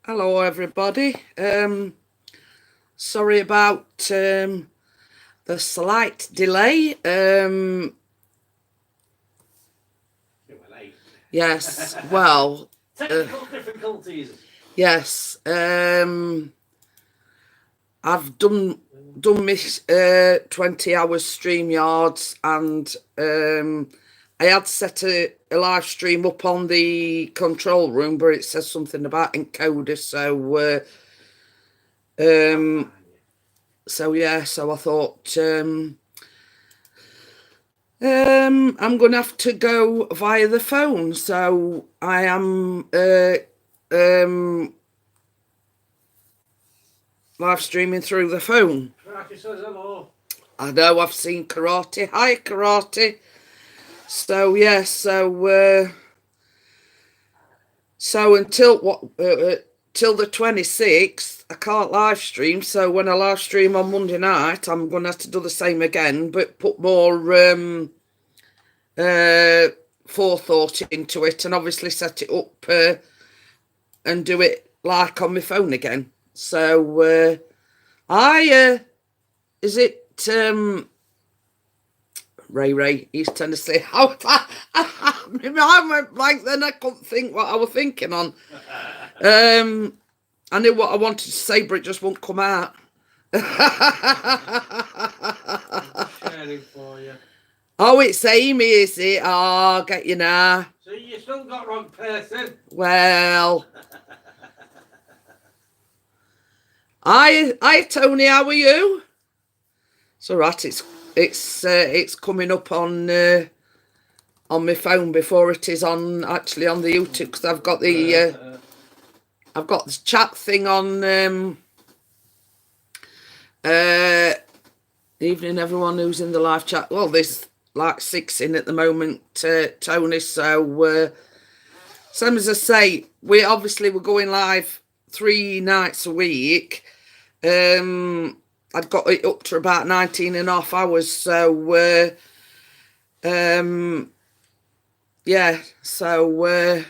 Hello, everybody. Sorry about the slight delay. Yes, well, Technical difficulties. yes. I've done my 20 hours stream yards, and I had set a live stream up on the control room, but it says something about encoder, so yeah, so I thought I'm gonna have to go via the phone. So I am live streaming through the phone. Karate says hello. I know I've seen Karate. Hi, Karate. So yeah, so until till the 26th, I can't live stream. So when I live stream on Monday night, I'm gonna have to do the same again, but put more forethought into it, and obviously set it up and do it like on my phone again. So is it Ray East Tennessee? How my mind went blank then. I couldn't think what I was thinking on. I knew what I wanted to say, but it just won't come out. Sharing for you. Oh, it's Amy, is it? Oh, get you now. So you still got wrong person. Well, hi, Tony. How are you? It's all right. It's coming up on my phone before it is on actually on the YouTube, because I've got the chat thing on. Evening, everyone who's in the live chat. Well, there's like 6 in at the moment, Tony. So, same as I say, we're going live 3 nights a week. I'd got it up to about 19 and a half hours. So, yeah. So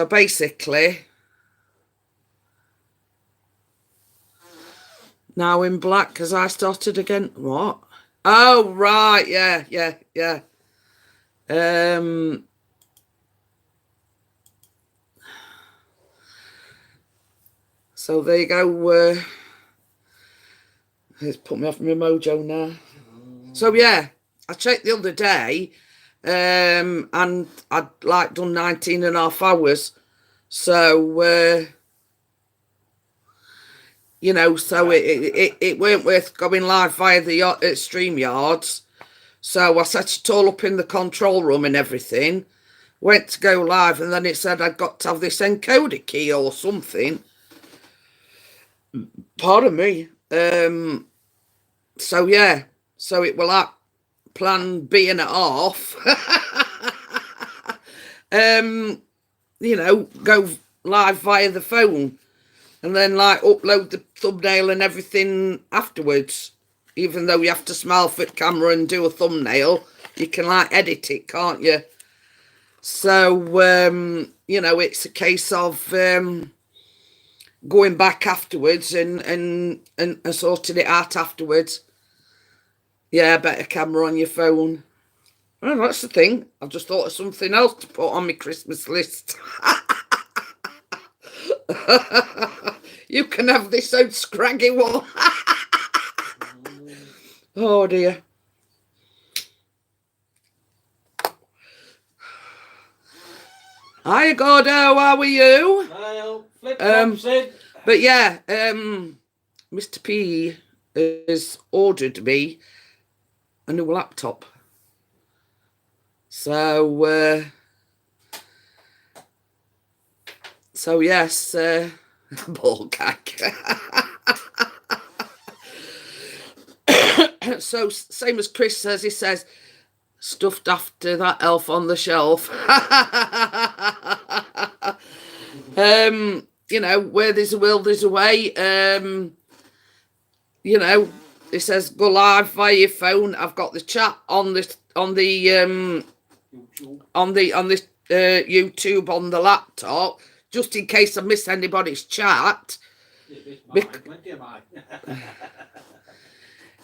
basically, now in black because I started again. What? Oh, right. Yeah. So there you go. It's put me off my mojo now. So yeah, I checked the other day, and I'd like done 19 and a half hours. So so it weren't worth going live via the stream yards. So I set it all up in the control room and everything. Went to go live, and then it said I'd got to have this encoder key or something. Pardon me. So yeah, so it will like plan B and a half. Go live via the phone, and then like upload the thumbnail and everything afterwards. Even though you have to smile for the camera and do a thumbnail, you can like edit it, can't you? So it's a case of going back afterwards and sorting it out afterwards. Yeah, better camera on your phone. Well, that's the thing. I've just thought of something else to put on my Christmas list. You can have this old scraggy one. Oh dear. Hi, Gordo. How are you? But yeah, Mr. P has ordered me a new laptop. So yes, ball gag. So same as Chris says, he says, stuffed after that elf on the shelf. Where there's a will, there's a way. It says go live via your phone. I've got the chat on this YouTube on the laptop. just in case I miss anybody's chat.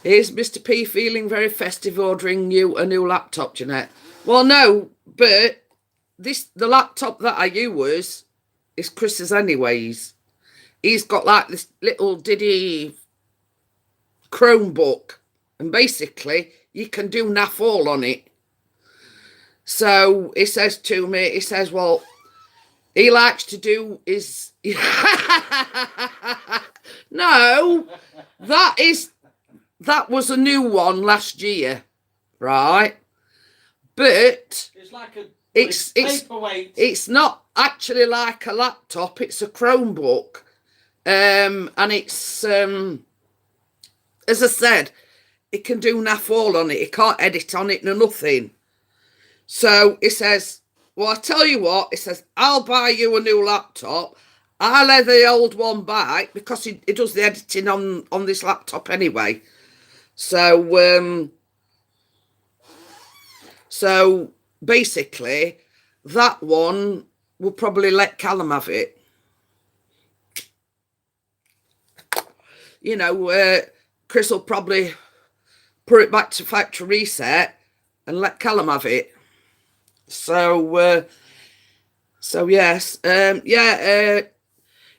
Is Mr. P feeling very festive ordering you a new laptop, Jeanette? Well, no, but the laptop that I use is Chris's anyways. He's got like this little diddy Chromebook, and basically you can do naff all on it. So he says to me, he says, well, he likes to do is no, that was a new one last year, right? But it's like a it's paperweight. It's not actually like a laptop, it's a Chromebook. And it's as I said, it can do naff all on it. It can't edit on it, no nothing. So he says, well, I tell you what, he says, I'll buy you a new laptop. I'll let the old one back because he does the editing on this laptop anyway. So so basically, that one will probably let Callum have it. You know, Chris will probably put it back to factory reset and let Callum have it. So, so yes,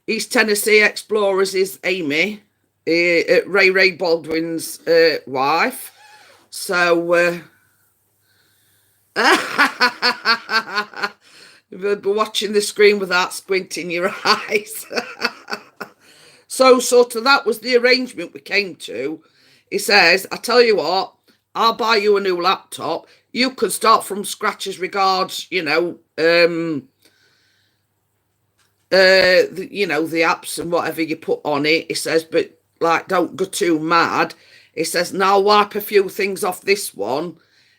East Tennessee Explorers is Amy, Ray Baldwin's wife. So, you'll be watching the screen without squinting your eyes. So sort of that was the arrangement we came to. He says, I tell you what, I'll buy you a new laptop. You could start from scratch as regards, you know, the apps and whatever you put on it. He says, but like, don't go too mad. He says, now I'll wipe a few things off this one.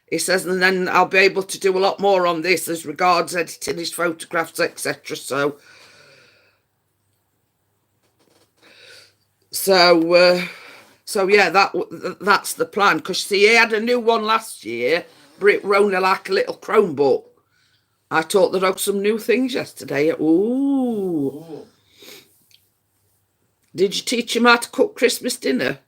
He says, and then I'll be able to do a lot more on this as regards editing his photographs, etc. So yeah, that's the plan. Because see, he had a new one last year, but it ran like a little Chromebook. I taught the dog some new things yesterday. Ooh. Did you teach him how to cook Christmas dinner?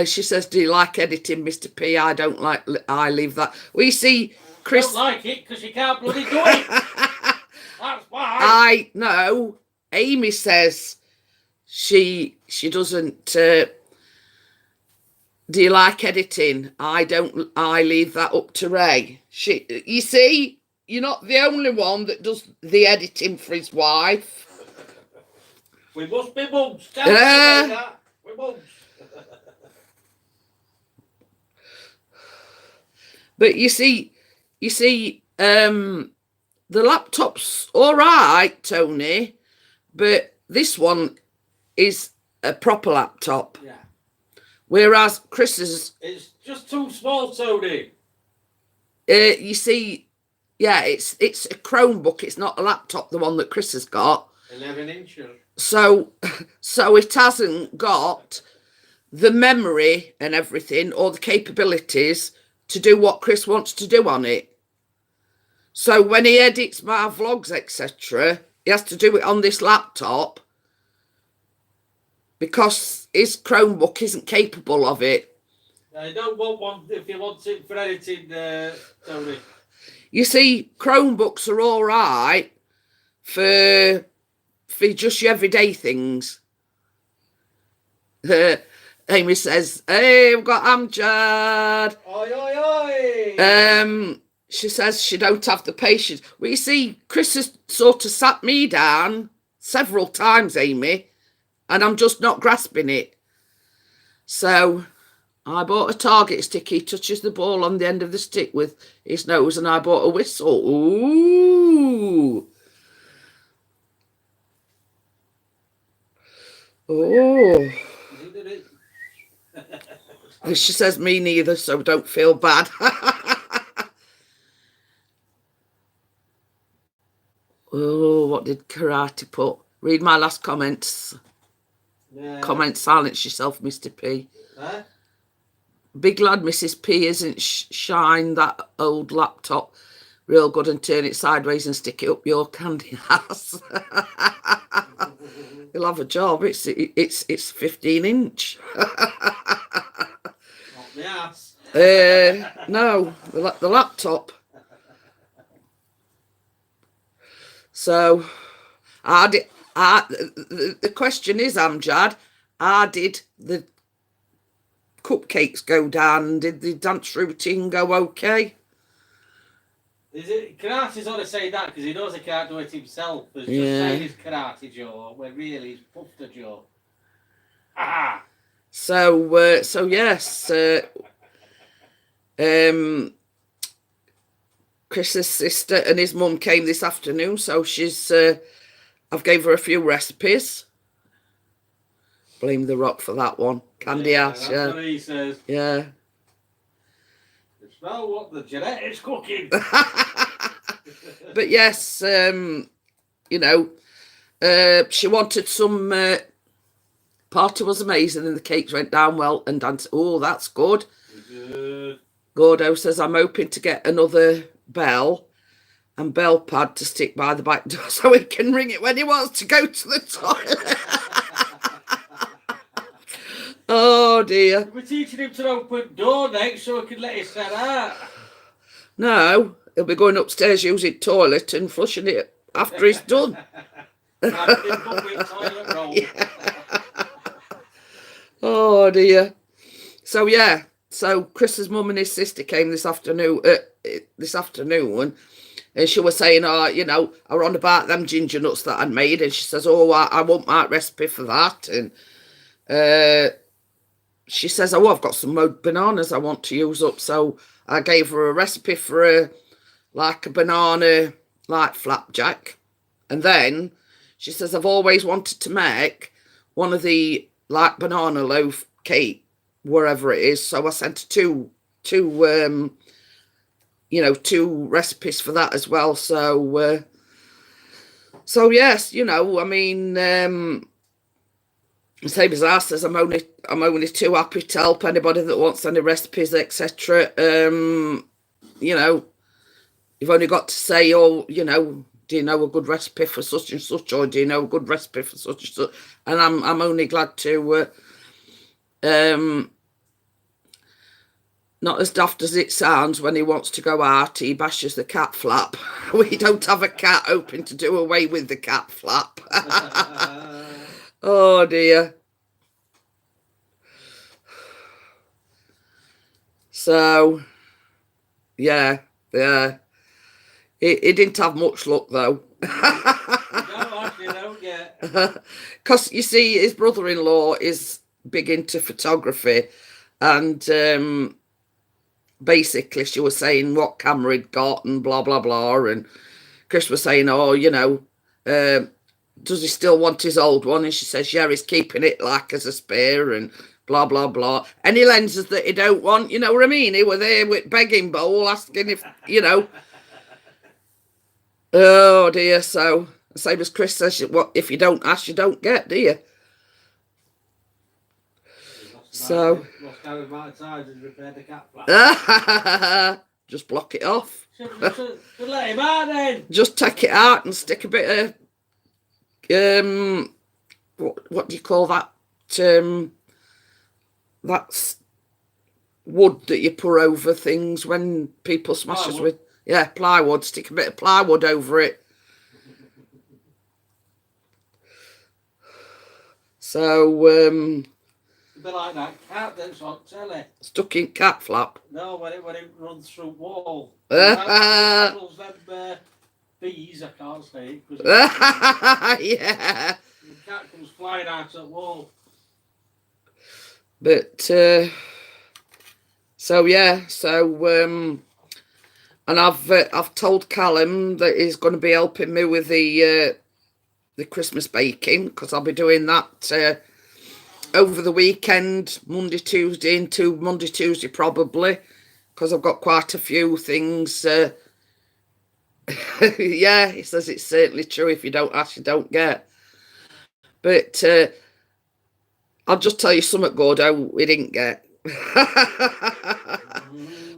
She says, do you like editing, Mr. P? I don't like, I leave that. We see Chris. I don't like it because you can't bloody do it. That's why. I know. Amy says she doesn't. Do you like editing? I don't. I leave that up to Ray. You see, you're not the only one that does the editing for his wife. We must be mums. Tell me that. We're mums. But you see, the laptop's all right, Tony, but this one is a proper laptop. Yeah. Whereas Chris's... It's just too small, Tony. You see, yeah, it's a Chromebook. It's not a laptop, the one that Chris has got. 11 inches. So it hasn't got the memory and everything or the capabilities to do what Chris wants to do on it. So when he edits my vlogs, etc., he has to do it on this laptop because his Chromebook isn't capable of it. I don't want one if he wants it for editing, Tony. You see, Chromebooks are all right for just your everyday things. Amy says, hey, we've got Amjad. Oi, oi, oi. She says she don't have the patience. Well, you see, Chris has sort of sat me down several times, Amy, and I'm just not grasping it. So I bought a target stick. He touches the ball on the end of the stick with his nose, and I bought a whistle. Ooh. Oh. She says me neither, so don't feel bad. Oh, what did Karate put? Read my last comments. Yeah. Comment, silence yourself, Mr. P. Huh? big lad, Mrs. P, isn't shine that old laptop real good and turn it sideways and stick it up your candy ass. He'll have a job. It's 15-inch. Not the ass. No, the laptop. So, the question is, Amjad, how did the cupcakes go down? Did the dance routine go okay? Is it karate's only saying that because he knows he can't do it himself. He's just saying his karate Joe, when really he's Pufter Joe. Ah. So yes, Chris's sister and his mum came this afternoon, so I've gave her a few recipes. Blame the rock for that one. Candy ass, That's what he says. Yeah. You smell what the Jeanette's cooking. But yes, you know, she wanted some. Party was amazing and the cakes went down well and danced. Oh, that's good. Good. Gordo says, I'm hoping to get another bell and bell pad to stick by the back door so he can ring it when he wants to go to the toilet. Oh, dear. We're teaching him to open door next so he can let his head out. No, he'll be going upstairs using toilet and flushing it after he's done. Toilet roll. Yeah. Oh, dear. So, yeah. So, Chris's mum and his sister came this afternoon, and she was saying, oh, you know, I were on about them ginger nuts that I'd made, and she says, oh, I want my recipe for that, and she says, oh, I've got some mowed bananas I want to use up, so I gave her a recipe for a banana, flapjack, and then she says, I've always wanted to make one of the, banana loaf cake, wherever it is. So I sent two recipes for that as well. So yes, you know, I mean, same as I says, I'm only too happy to help anybody that wants any recipes, etc. You know, you've only got to say, oh, you know, do you know a good recipe for such and such, or do you know a good recipe for such and such? And I'm only glad to, not as daft as it sounds, when he wants to go out, he bashes the cat flap. We don't have a cat, hoping to do away with the cat flap. Oh, dear. So, yeah. He didn't have much luck, though. Because, you see, his brother-in-law is big into photography, and basically she was saying what camera he'd got and blah, blah, blah, and Chris was saying, oh, you know, does he still want his old one? And she says, yeah, he's keeping it as a spare, and blah, blah, blah. Any lenses that he don't want, you know what I mean? He were there with begging bowl, asking if, you know. Oh, dear. So, same as Chris says, what if you don't ask, you don't get, do you? So, just block it off. Let him out then. Just take it out and stick a bit of what do you call that? That's wood that you pour over things when people smash us with. Yeah, plywood. Stick a bit of plywood over it. So, a bit like that cat that's on telly. Stuck in cat flap. No, when it runs through wall. Bees, I can't say it. Yeah. The cat comes flying out at wall. But, so yeah, and I've told Callum that he's going to be helping me with the Christmas baking, because I'll be doing that over the weekend, Monday, Tuesday probably, because I've got quite a few things. Yeah, he says it's certainly true. If you don't ask, you don't get. But I'll just tell you something, Gordo, we didn't get.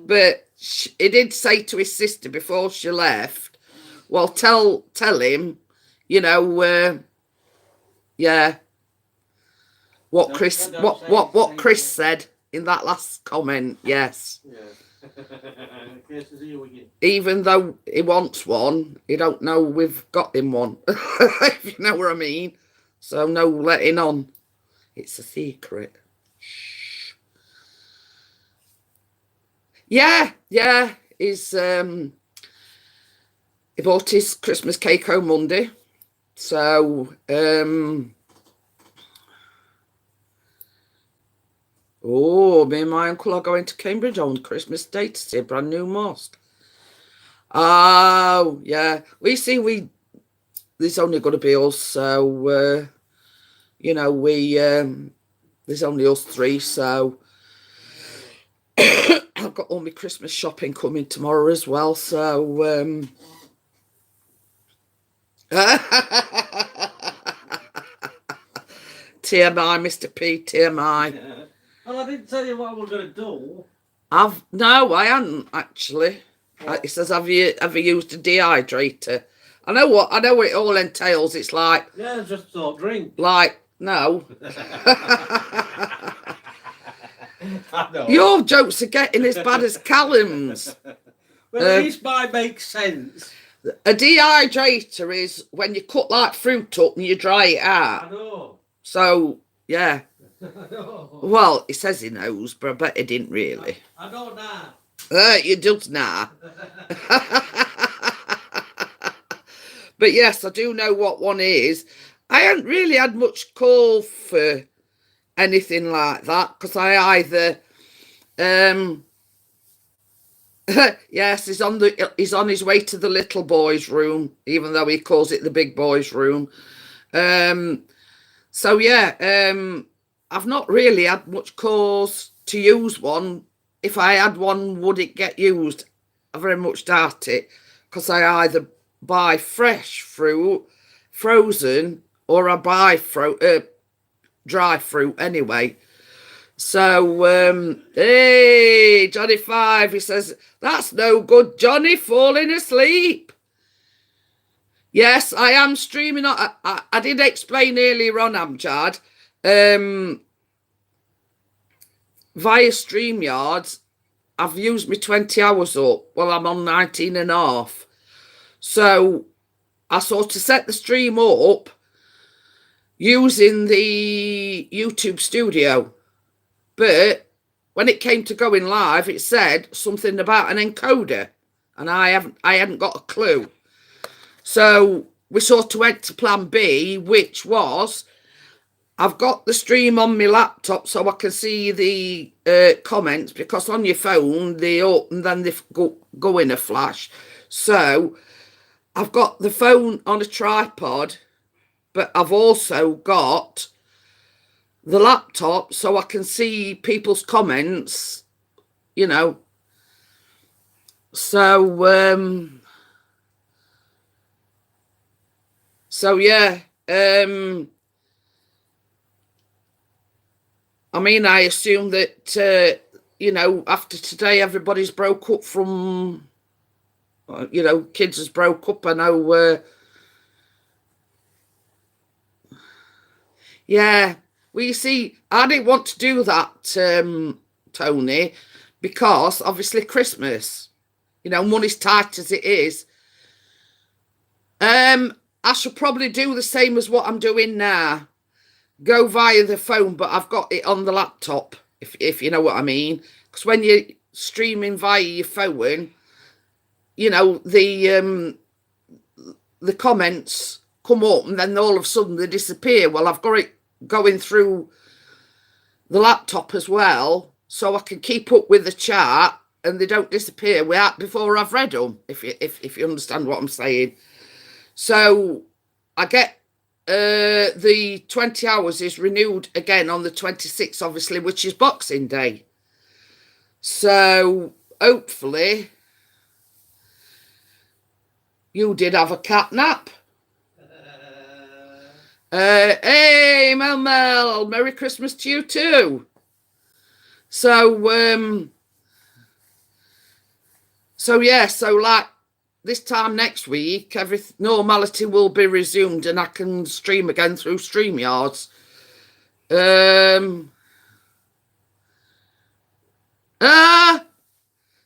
But he did say to his sister before she left, well, tell him, you know, yeah, what Chris said in that last comment. Yes. Yeah. Even though he wants one, he don't know we've got him one. If you know what I mean. So no letting on. It's a secret. Shh. Yeah. He's he bought his Christmas cake on Monday. So oh, me and my uncle are going to Cambridge on Christmas Day to see a brand new mosque. Oh, yeah. There's only going to be us, so, you know, there's only us three, so I've got all my Christmas shopping coming tomorrow as well, so, TMI, Mr. P, TMI. Yeah. Well, I didn't tell you what we're going to do. No, I hadn't, actually. It says, have you ever used a dehydrator? I know what it all entails. It's like, yeah, just don't drink. Like, no. I know. Your jokes are getting as bad as Callum's. But at least mine makes sense. A dehydrator is when you cut like fruit up and you dry it out. I know. So, yeah. I know. Well, he says he knows, but I bet he didn't really. I don't know. You does now. But yes, I do know what one is. I haven't really had much call for anything like that because I either, yes, he's on his way to the little boy's room, even though he calls it the big boy's room. So yeah, I've not really had much cause to use one. If I had one, would it get used? I very much doubt it because I either buy fresh fruit, frozen, or I buy dry fruit anyway. So, hey, Johnny 5, he says, that's no good, Johnny, falling asleep. Yes, I am streaming. I did explain earlier on, Amjad, via StreamYards, I've used my 20 hours up. Well, I'm on 19 and a half. So I sort of set the stream up using the YouTube studio. But when it came to going live, it said something about an encoder. And I hadn't got a clue. So we sort of went to plan B, which was I've got the stream on my laptop so I can see the comments, because on your phone they up and then they go in a flash. So I've got the phone on a tripod, but I've also got the laptop so I can see people's comments, you know. So yeah. I mean, I assume that, you know, after today, everybody's broke up from, you know, kids has broke up. I know, yeah. Well, you see, I didn't want to do that, Tony, because obviously Christmas, you know, money's tight as it is. I should probably do the same as what I'm doing now. Go via the phone, but I've got it on the laptop, if you know what I mean. Because when you're streaming via your phone, you know, the comments come up and then all of a sudden they disappear. Well, I've got it going through the laptop as well, so I can keep up with the chat and they don't disappear before I've read them, if you understand what I'm saying. So I get the 20 hours is renewed again on the 26th, obviously, which is Boxing Day. So hopefully you did have a cat nap. Hey, Mel, Merry Christmas to you too. So yeah, so like this time next week, normality will be resumed and I can stream again through StreamYards.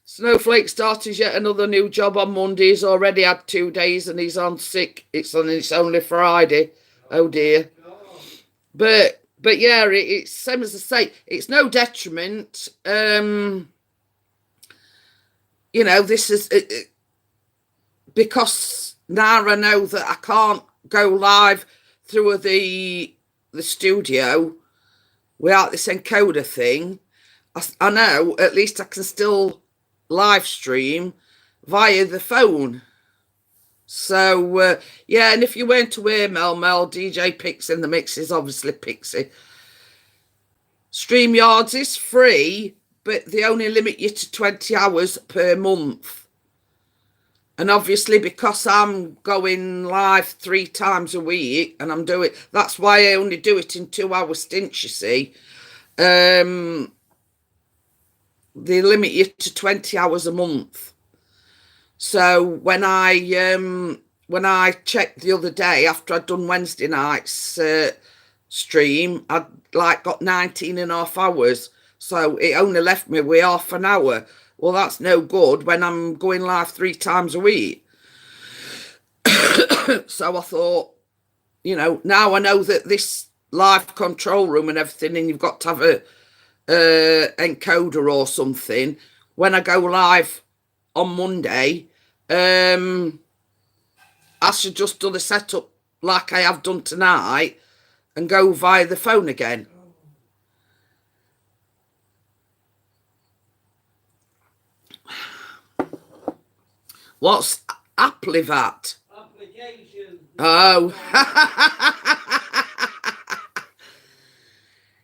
Snowflake started yet another new job on Monday. He's already had 2 days and he's on sick. It's only Friday. Oh dear. But yeah, it's same as I say. It's no detriment. This is because now I know that I can't go live through the studio without this encoder thing. I know at least I can still live stream via the phone. So yeah, and if you weren't aware, Mel, DJ Pix in the mix is obviously Pixie. StreamYards is free, but they only limit you to 20 hours per month. And obviously, because I'm going live 3 times a week, and that's why I only do it in 2-hour stints, you see. They limit you to 20 hours a month. So when I checked the other day after I'd done Wednesday night's stream, I'd got 19.5 hours. So it only left me with half an hour. Well, that's no good when I'm going live 3 times a week. So I thought, now I know that this live control room and everything, and you've got to have a encoder or something. When I go live on Monday, I should just do the setup like I have done tonight and go via the phone again. What's Apple that? Application. Oh.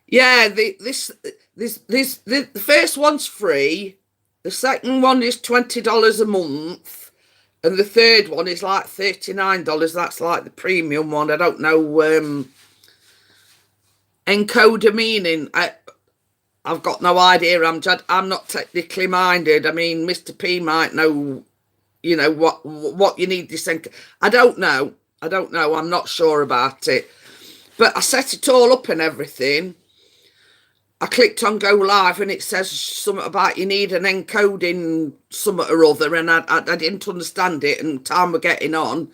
Yeah, the first one's free. The second one is $20 a month. And the third one is like $39. That's like the premium one. I don't know encoder meaning. I've got no idea. I'm not technically minded. I mean, Mr. P might know, what you need this encoder. I don't know. I'm not sure about it. But I set it all up and everything. I clicked on go live and it says something about you need an encoding something or other, and I didn't understand it, and time we're getting on.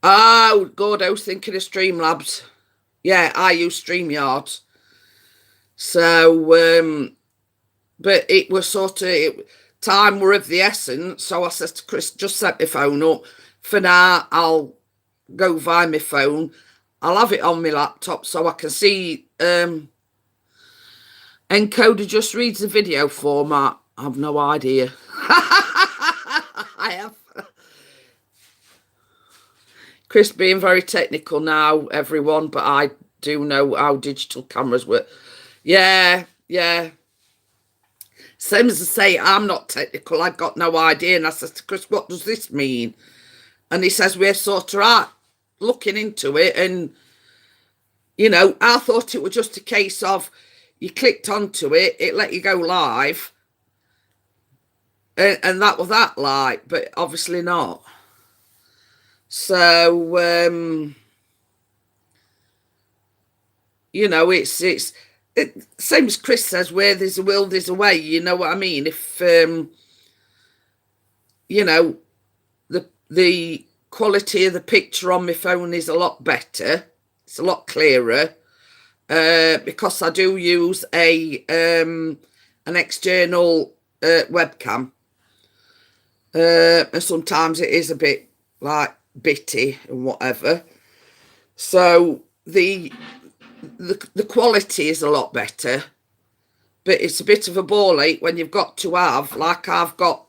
Oh, God, I was thinking of Streamlabs. Yeah, I use StreamYards. So, but it was time were of the essence, so I said to Chris, just set my phone up. For now, I'll go via my phone. I'll have it on my laptop so I can see... encoder just reads the video format. I have no idea. I have. Chris being very technical now, everyone, but I do know how digital cameras work. Yeah. Same as I say, I'm not technical. I've got no idea. And I said to Chris, what does this mean? And he says, we're sort of looking into it. And, I thought it was just a case of, you clicked onto it, it let you go live, and that was that, but obviously not. So, it's same as Chris says, where there's a will, there's a way. You know what I mean? If the quality of the picture on my phone is a lot better, it's a lot clearer. Because I do use an external webcam, and sometimes it is a bit bitty and whatever. So the quality is a lot better, but it's a bit of a ball ache when you've got to have, I've got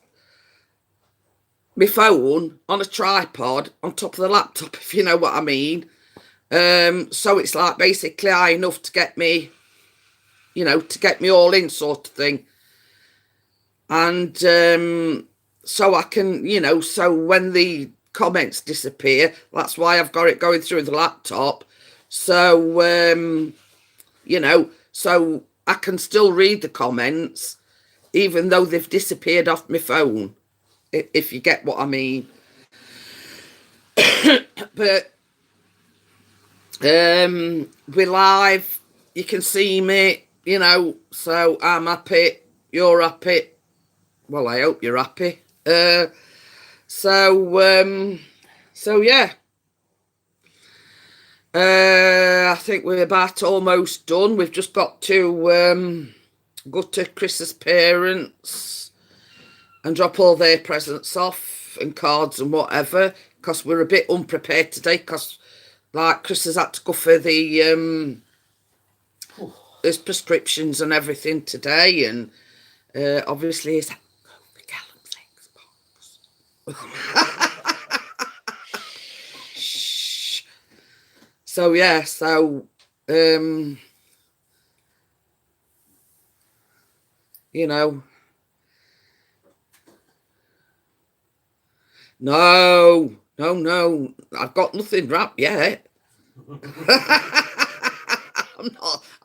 my phone on a tripod on top of the laptop, if you know what I mean. So it's basically high enough to get me, to get me all in sort of thing. And so I can, so when the comments disappear, that's why I've got it going through the laptop. So, so I can still read the comments, even though they've disappeared off my phone, if you get what I mean. But we're live, you can see me, you know, so I'm happy, you're happy. Well, I hope you're happy. So yeah. I think we're about almost done. We've just got to go to Chris's parents and drop all their presents off and cards and whatever, because we're a bit unprepared today, because like Chris has had to go for the his prescriptions and everything today, and obviously he's the Gallon box. So yeah, so you know, no, I've got nothing wrapped yet.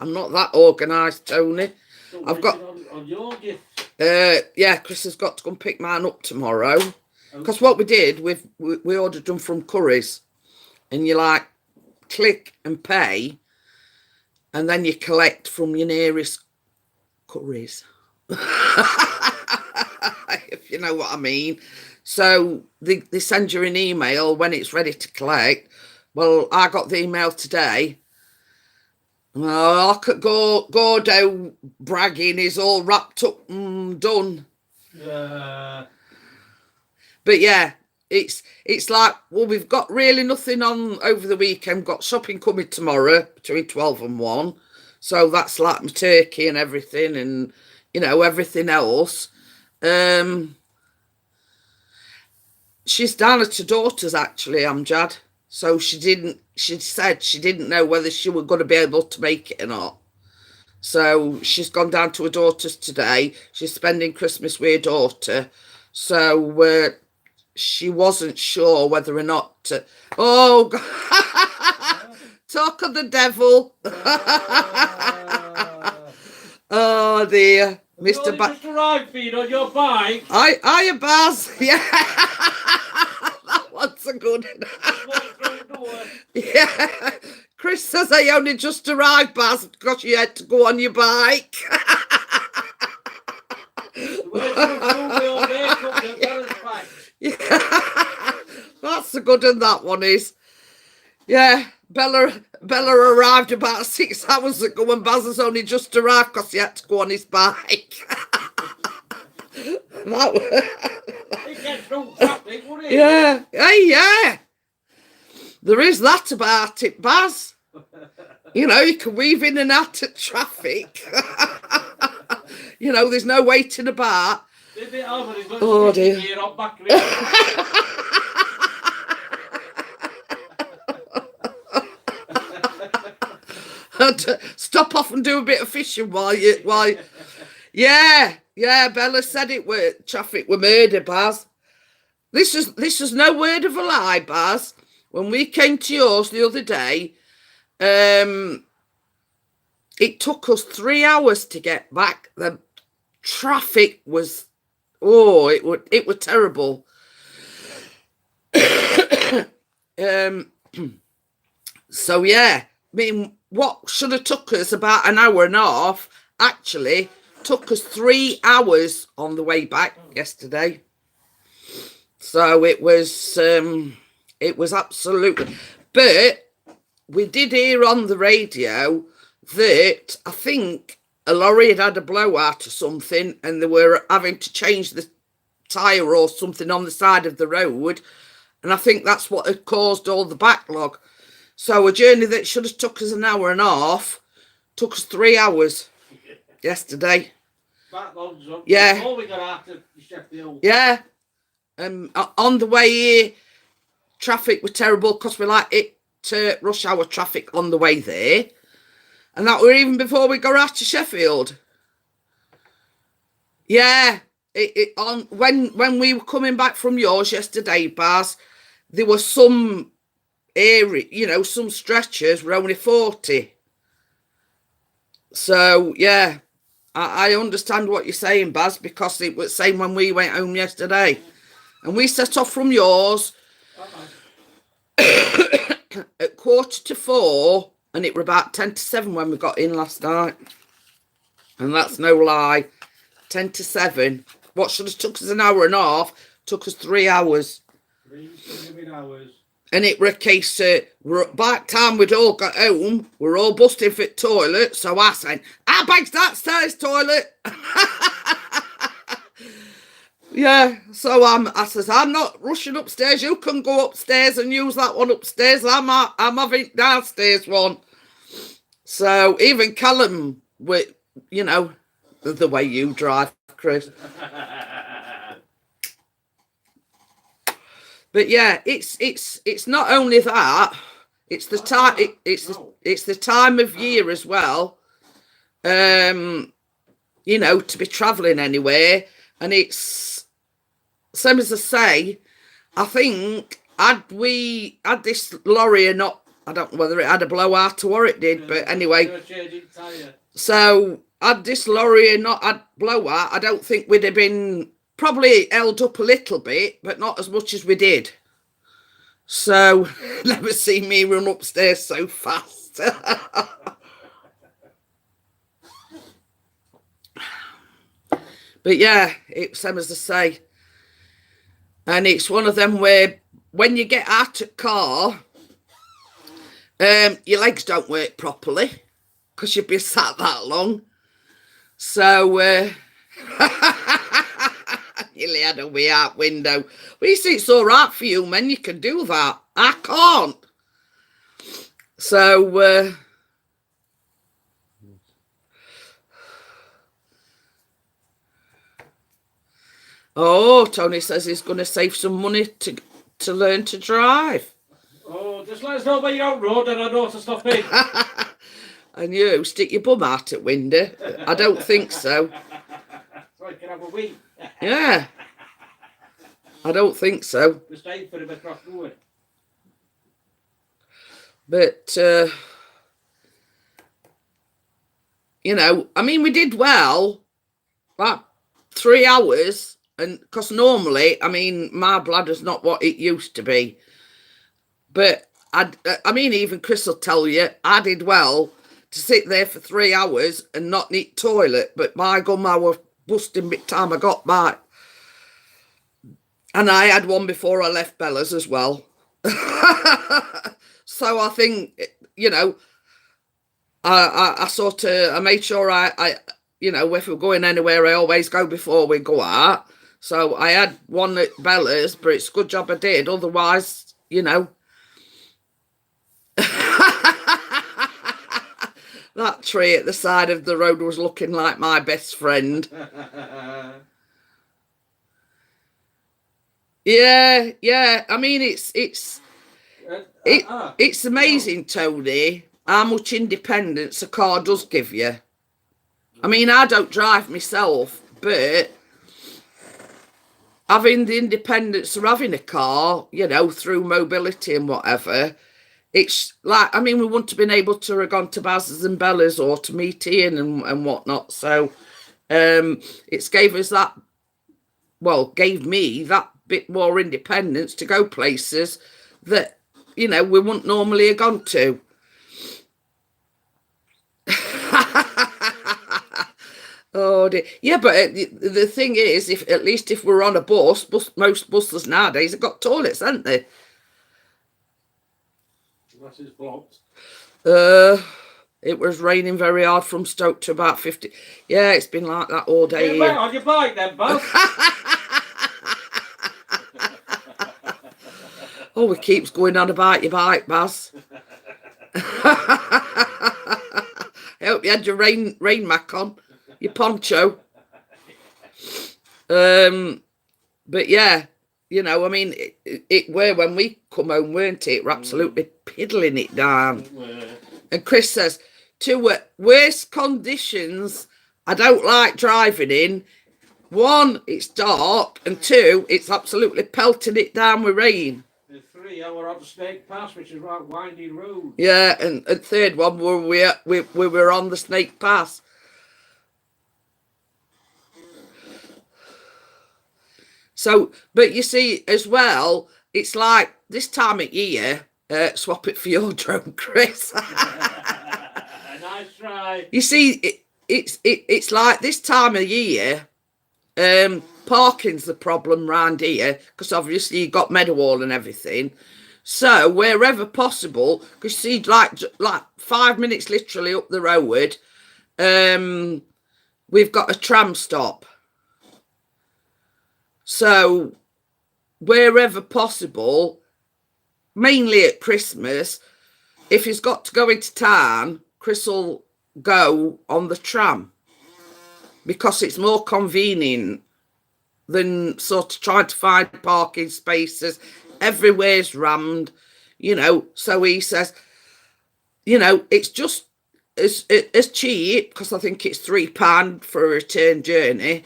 I'm not that organised, Tony. So I've got on your gift. Yeah, Chris has got to come pick mine up tomorrow. Because what we did, we ordered them from Curry's, and you like click and pay, and then you collect from your nearest Curry's. If you know what I mean. So they send you an email when it's ready to collect. Well, I got the email today. Well, I could Gordo bragging is all wrapped up and done. But yeah, it's like, well, we've got really nothing on over the weekend. We've got shopping coming tomorrow between 12 and 1. So that's like my turkey and everything, and, you know, everything else. She's down at her daughter's, actually, Amjad. So she said she didn't know whether she was going to be able to make it or not. So she's gone down to her daughter's today. She's spending Christmas with her daughter. So she wasn't sure whether or not to... Oh, God. Talk of the devil. Oh, dear. Mr. Just arrived for you on your bike. Hiya, Baz. Yeah. That one's a good one. Yeah. Chris says I only just arrived, Baz, because you had to go on your bike. Yeah. That's a good one, that one is. Yeah, Bella arrived about 6 hours ago, and Baz has only just arrived because he had to go on his bike. Yeah, hey, yeah. There is that about it, Baz. You know, you can weave in and out of traffic. You know, there's no waiting about. Oh, dear. Stop off and do a bit of fishing while yeah, Bella said it were traffic were murder, Baz. This is no word of a lie, Baz. When we came to yours the other day, it took us 3 hours to get back. The traffic was, it was terrible. So yeah, I mean, what should have took us about an hour and a half actually took us 3 hours on the way back yesterday. So it was absolutely, but we did hear on the radio that I think a lorry had a blowout or something, and they were having to change the tyre or something on the side of the road, and I think that's what had caused all the backlog. So a journey that should have took us an hour and a half took us 3 hours yesterday. Yeah. Before we got out of Sheffield. Yeah. On the way here, traffic was terrible because we like it to rush hour traffic on the way there, and that were even before we got out to Sheffield. Yeah. When we were coming back from yours yesterday, Baz, there were some area, you know, some stretchers were only 40. So, yeah, I understand what you're saying, Baz, because it was the same when we went home yesterday. And we set off from yours at 3:45, and it were about 10 to 7 when we got in last night. And that's no lie. 10 to 7. What should have took us an hour and a half took us 3 hours. 3 hours. And it were a case of, by the time we'd all got home, we're all busting for the toilet. So I said, I begs that stairs toilet. Yeah, so I says, I'm not rushing upstairs. You can go upstairs and use that one upstairs. I'm having downstairs one. So even Callum, with, you know, the way you drive, Chris. But yeah, it's not only that, it's the time it's the time of year as well. You know, to be travelling anywhere, and it's same as I say. I think had this lorry or not, I don't know whether it had a blowout or what it did, but anyway. So had this lorry or not had blowout, I don't think we'd have been. Probably held up a little bit, but not as much as we did. So, never seen me run upstairs so fast. But yeah, it's same as I say. And it's one of them where when you get out of car, your legs don't work properly because you've been sat that long. So, nearly had a way out window. Well, you see, it's all right for you, men. You can do that. I can't. So, oh, Tony says he's going to save some money to learn to drive. Oh, just let us know where you're out road and I know to stop in. And you, stick your bum out at window. I don't think so. So I can have a wee. Yeah. I don't think so. Just wait for him across the road. But, you know, I mean, we did well. About 3 hours. And because normally, I mean, my bladder's not what it used to be. But, I mean, even Chris will tell you, I did well to sit there for 3 hours and not need toilet. But my gum, I was busting big time I got back. And I had one before I left Bella's as well. So I think, you know, I sort of, I made sure I, you know, if we're going anywhere, I always go before we go out. So I had one at Bella's, but it's a good job I did. Otherwise, you know. That tree at the side of the road was looking like my best friend. Yeah. I mean, it's amazing, Tony, how much independence a car does give you. I mean, I don't drive myself, but having the independence of having a car, you know, through mobility and whatever, it's like, I mean, we wouldn't have been able to have gone to Baz's and Bella's or to meet Ian and whatnot. So it's gave me that bit more independence to go places that, you know, we wouldn't normally have gone to. Oh dear. Yeah, but the thing is, at least if we're on a bus, most buses nowadays have got toilets, haven't they? Unless it's blocked. It was raining very hard from Stoke to about 50. Yeah, it's been like that all day. Get on your bike then, Buzz. Oh, it keeps going on about your bike, Baz. I hope you had your rain mac on, your poncho. But yeah, you know, I mean, it were when we come home, weren't it? We're absolutely piddling it down. And Chris says, to worst conditions I don't like driving in. 1, it's dark, and 2, it's absolutely pelting it down with rain. The 3 3, we're on the Snake Pass, which is right winding road. Yeah, and third one we were on the Snake Pass. So, but you see as well, it's like this time of year. Swap it for your drone, Chris. Nice try. You see, it's like this time of year. Parking's the problem round here because obviously you got Meadowhall and everything. So wherever possible, because see, like 5 minutes literally up the road, we've got a tram stop. So wherever possible, mainly at Christmas, if he's got to go into town, Chris will go on the tram because it's more convenient than sort of trying to find parking spaces. Everywhere's rammed, you know. So he says, you know, it's just as cheap because I think it's £3 for a return journey.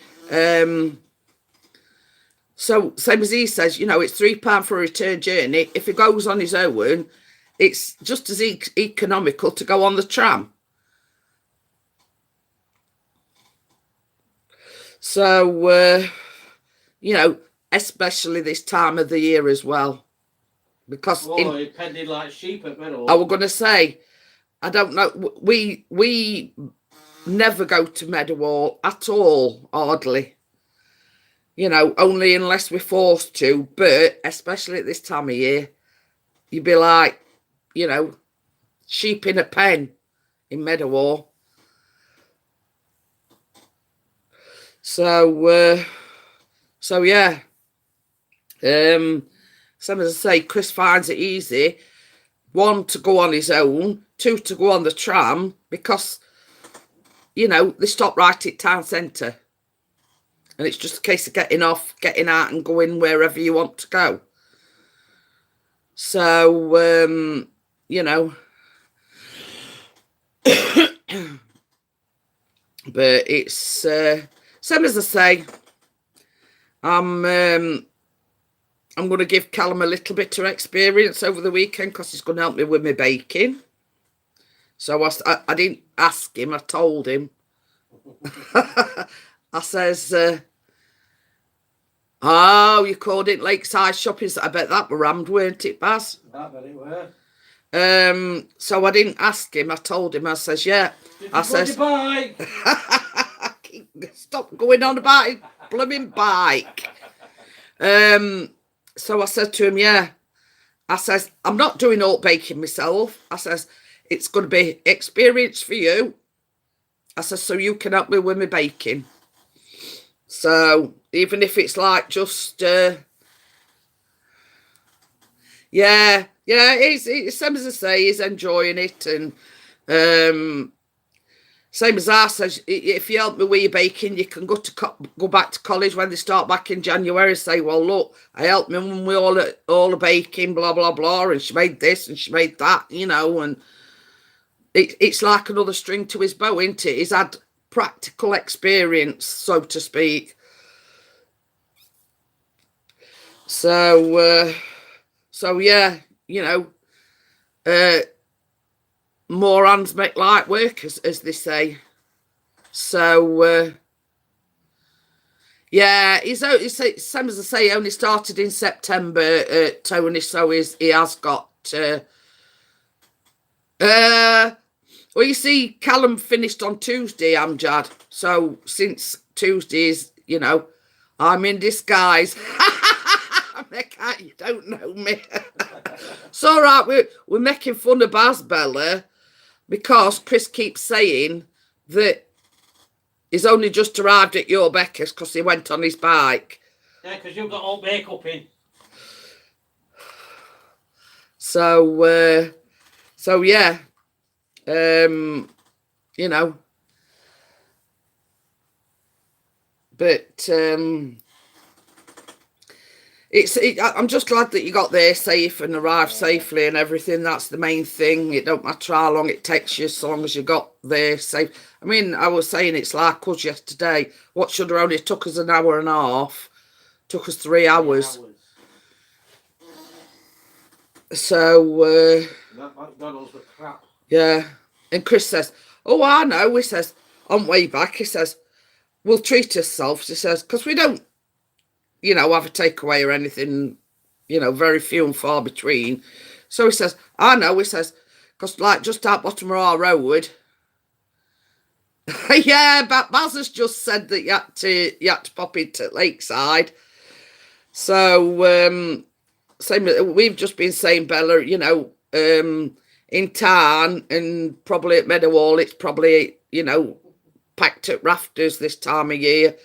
So same as he says, you know, it's £3 for a return journey. If he goes on his own, it's just as economical to go on the tram. So, you know, especially this time of the year as well. Because it pended like sheep at Meadowhall. I was going to say, I don't know, we never go to Meadowhall at all, hardly. You know, only unless we're forced to, but especially at this time of year, you'd be like, you know, sheep in a pen in Meadowhall. So yeah. Some as I say, Chris finds it easy. 1, to go on his own. 2, to go on the tram because, you know, they stop right at town centre. And it's just a case of getting off, getting out and going wherever you want to go. So, you know. But it's, same as I say, I'm going to give Callum a little bit of experience over the weekend because he's going to help me with my baking. So I didn't ask him, I told him. I says, oh, you called it Lakeside Shopping. I bet that were rammed, weren't it, Baz? I bet it were. So I didn't ask him, I told him, I says, yeah. I says, stop going on about his blooming bike. So I said to him, yeah. I says, I'm not doing all baking myself. I says, it's going to be experience for you. I says, so you can help me with my baking. So even if it's like just, yeah, it's same as I say, he's enjoying it. And same as I says, if you help me with your baking, you can go back to college when they start back in January and say, well, look, I helped my mum with all the baking, blah, blah, blah, and she made this and she made that, you know, and it's like another string to his bow, isn't it? He's had practical experience, so to speak. So yeah, you know, more hands make light work, as they say. So, yeah, he's same as I say, he only started in September, Tony, so he has got, well, you see, Callum finished on Tuesday, Amjad. So since Tuesdays, you know, I'm in disguise. You don't know me. It's all right, we're making fun of Baz, Bella, because Chris keeps saying that he's only just arrived at your Becca's because he went on his bike. Yeah, because you've got all makeup in. So yeah, you know, but I'm just glad that you got there safe and arrived safely and everything. That's the main thing. It don't matter how long it takes you, so long as you got there safe. I mean, I was saying it's like us yesterday. What should have only took us an hour and a half, took us 3 hours. So, That McDonald's were crap. yeah. And Chris says, oh, I know. He says, on way back, he says, we'll treat ourselves. He says, because we don't, have a takeaway or anything, very few and far between. So he says, I know. He says, because like just out bottom of our road, yeah, but Baz has just said that you had to pop into Lakeside. So same. We've just been saying, Bella, in town and probably at Meadowhall, it's probably packed at rafters this time of year.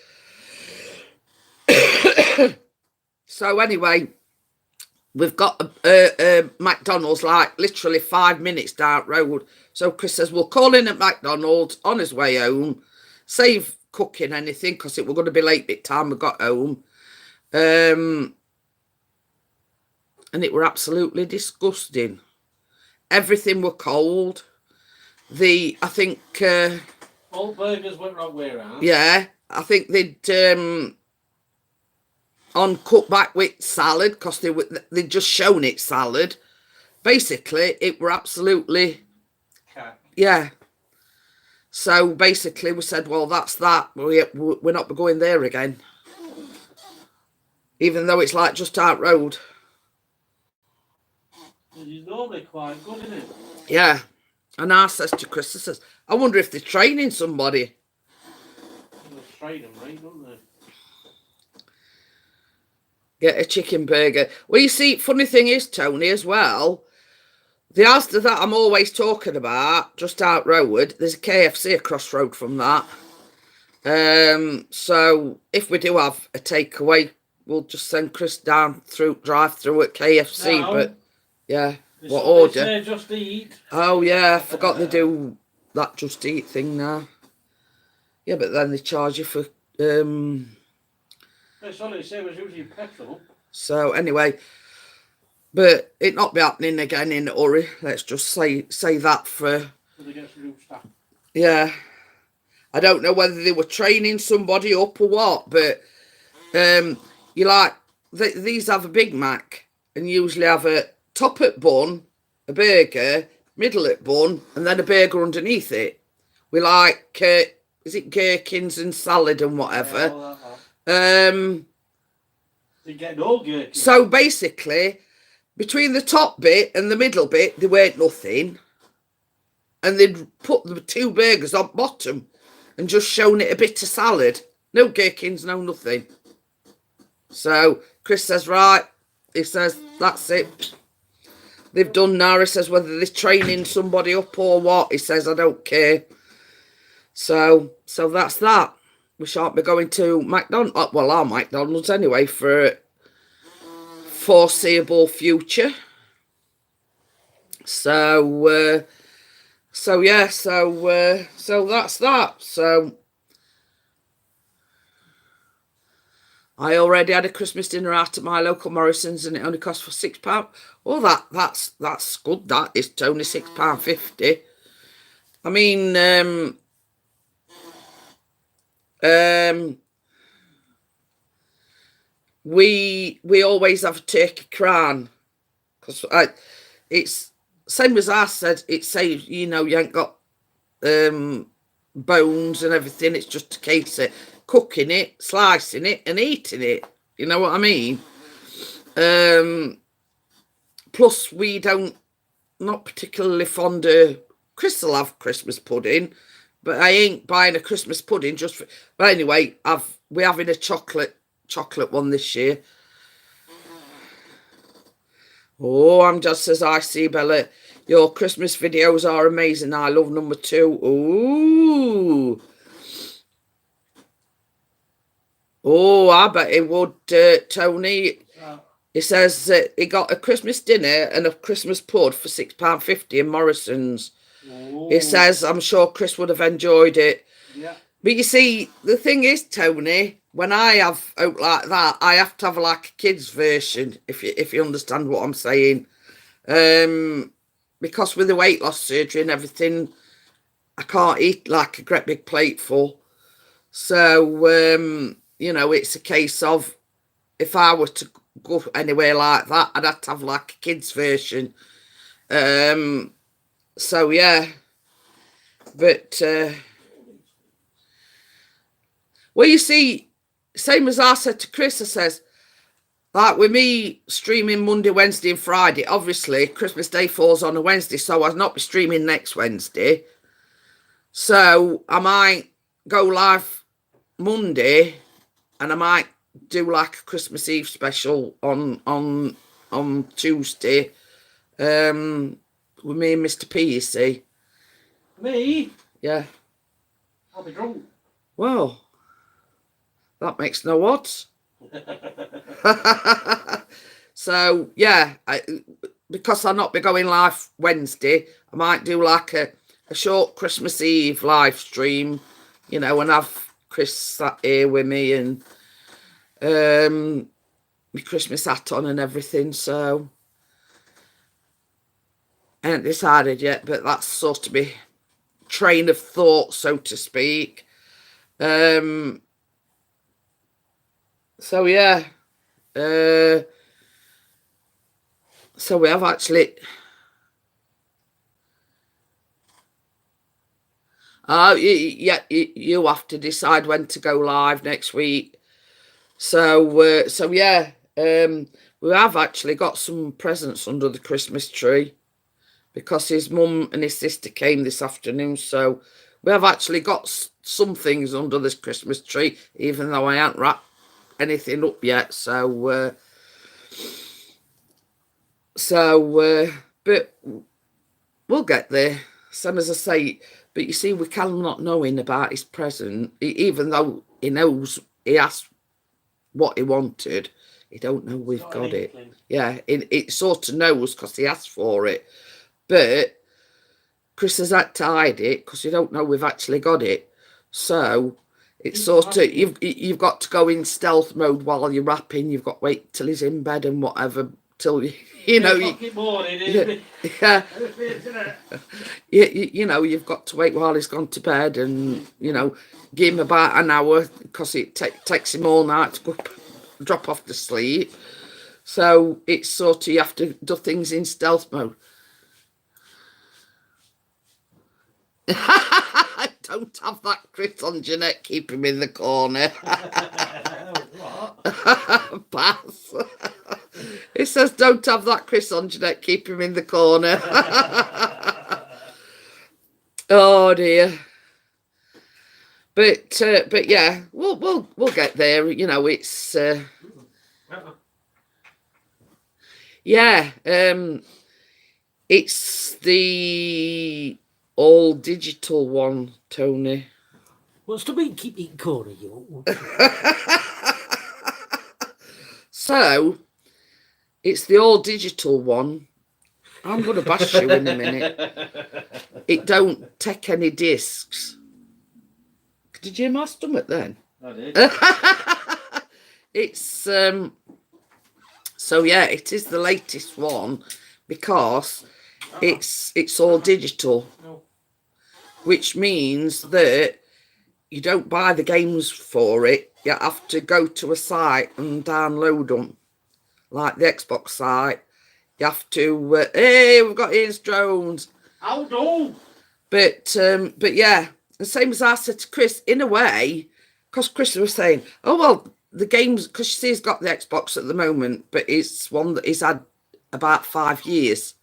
So anyway, we've got a McDonald's like literally 5 minutes down the road. So Chris says, we'll call in at McDonald's on his way home, save cooking anything because it was going to be late by the time we got home. And it were absolutely disgusting. Everything were cold. I think... all burgers went wrong way around. Yeah, I think they'd... on cut back with salad because they'd just shown it salad. Basically, it were absolutely... Yeah. So basically we said, well, that's that. We're not going there again. Even though it's like just out road. It's normally quite good, isn't it? Yeah. And I says to Chris, I says, I wonder if they're training somebody. They'll train them, right, don't they? Get a chicken burger. Well, you see, funny thing is, Tony, as well, the Asda that I'm always talking about, just out road, there's a KFC across road from that. So if we do have a takeaway, we'll just send Chris drive through at KFC. No. But yeah, what order? Just Eat. Oh yeah, I forgot they do that Just Eat thing now. Yeah, but then they charge you for It's only the same as usually petrol. So anyway, but it not be happening again in a hurry. Let's just say that for. They get some new stuff. Yeah, I don't know whether they were training somebody up or what, but you like these have a Big Mac and usually have a top at bun, a burger, middle at bun, and then a burger underneath it. We like is it gherkins and salad and whatever. Yeah, they get no gherkins. So basically, between the top bit and the middle bit, there weren't nothing. And they'd put the two burgers on bottom and just shown it a bit of salad. No gherkins, no nothing. So Chris says, right, he says, that's it. They've done now. He says, whether they're training somebody up or what, he says, I don't care. So that's that. We shan't be going to McDonald's, well, our McDonald's anyway, for a foreseeable future. So that's that. So I already had a Christmas dinner out at my local Morrison's and it only cost for £6. Oh, that's good. That is only £6.50. I mean, we always have a turkey crown because it's same as I said. It saves you ain't got bones and everything. It's just a case of cooking it, slicing it, and eating it. You know what I mean? Plus, we not particularly fond of. Chris will have Christmas pudding. But I ain't buying a Christmas pudding just for... But anyway, we're having a chocolate one this year. Oh, I'm just as I see, Bella. Your Christmas videos are amazing. I love number 2. Ooh. Oh, I bet it would, Tony. He says he got a Christmas dinner and a Christmas pud for £6.50 in Morrison's. Ooh. He says, I'm sure Chris would have enjoyed it. Yeah. But you see, the thing is, Tony, when I have out like that, I have to have like a kid's version, if you understand what I'm saying. Because with the weight loss surgery and everything, I can't eat like a great big plate full. So, it's a case of if I were to go anywhere like that. I'd have to have like a kids version. So yeah, but well, you see, same as I said to Chris, I says, like with me streaming Monday, Wednesday, and Friday, obviously Christmas Day falls on a Wednesday, so I'll not be streaming next Wednesday. So I might go live Monday, and I might do like a Christmas Eve special on Tuesday. With me and Mr. P, you see. Me? Yeah. I'll be drunk. Well, that makes no odds. So yeah, because I'll not be going live Wednesday, I might do like a short Christmas Eve live stream, you know, and have Chris sat here with me and my Christmas hat on and everything. So I haven't decided yet, but that's sort of my train of thought, so to speak. So yeah, so we have actually. Yeah, you have to decide when to go live next week. So, so yeah, we have actually got some presents under the Christmas tree because his mum and his sister came this afternoon. So we have actually got some things under this Christmas tree, even though I haven't wrapped anything up yet. So, but we'll get there. Same as I say. But you see, we Callum not knowing about his present, even though he knows he asked what he wanted, he don't know we've got it. Yeah, it sort of knows because he asked for it. But Chris has had to hide it because you don't know we've actually got it. So it's sort of, you've got to go in stealth mode while you're wrapping. You've got to wait till he's in bed and whatever, till you know. You know, you've got to wait while he's gone to bed and, you know, give him about an hour because it takes him all night to go drop off to sleep. So it's sort of, you have to do things in stealth mode. Don't have that Chris on Jeanette, keep him in the corner. Pass. It says don't have that Chris on Jeanette, keep him in the corner. Oh dear. But yeah, we'll get there. You know, it's yeah, it's the all digital one, Tony. What's to be keep eating corner, you? So it's the all digital one. I'm gonna bash you in a minute. It don't take any discs. Did you hear my stomach then? I did. It's so yeah, it is the latest one because it's all digital, which means that you don't buy the games for it. You have to go to a site and download them, like the Xbox site. You have to. Hey, we've got Ian's drones. How do? But yeah, the same as I said to Chris, in a way, because Chris was saying, oh well, the games, because she's got the Xbox at the moment, but it's one that he's had about 5 years.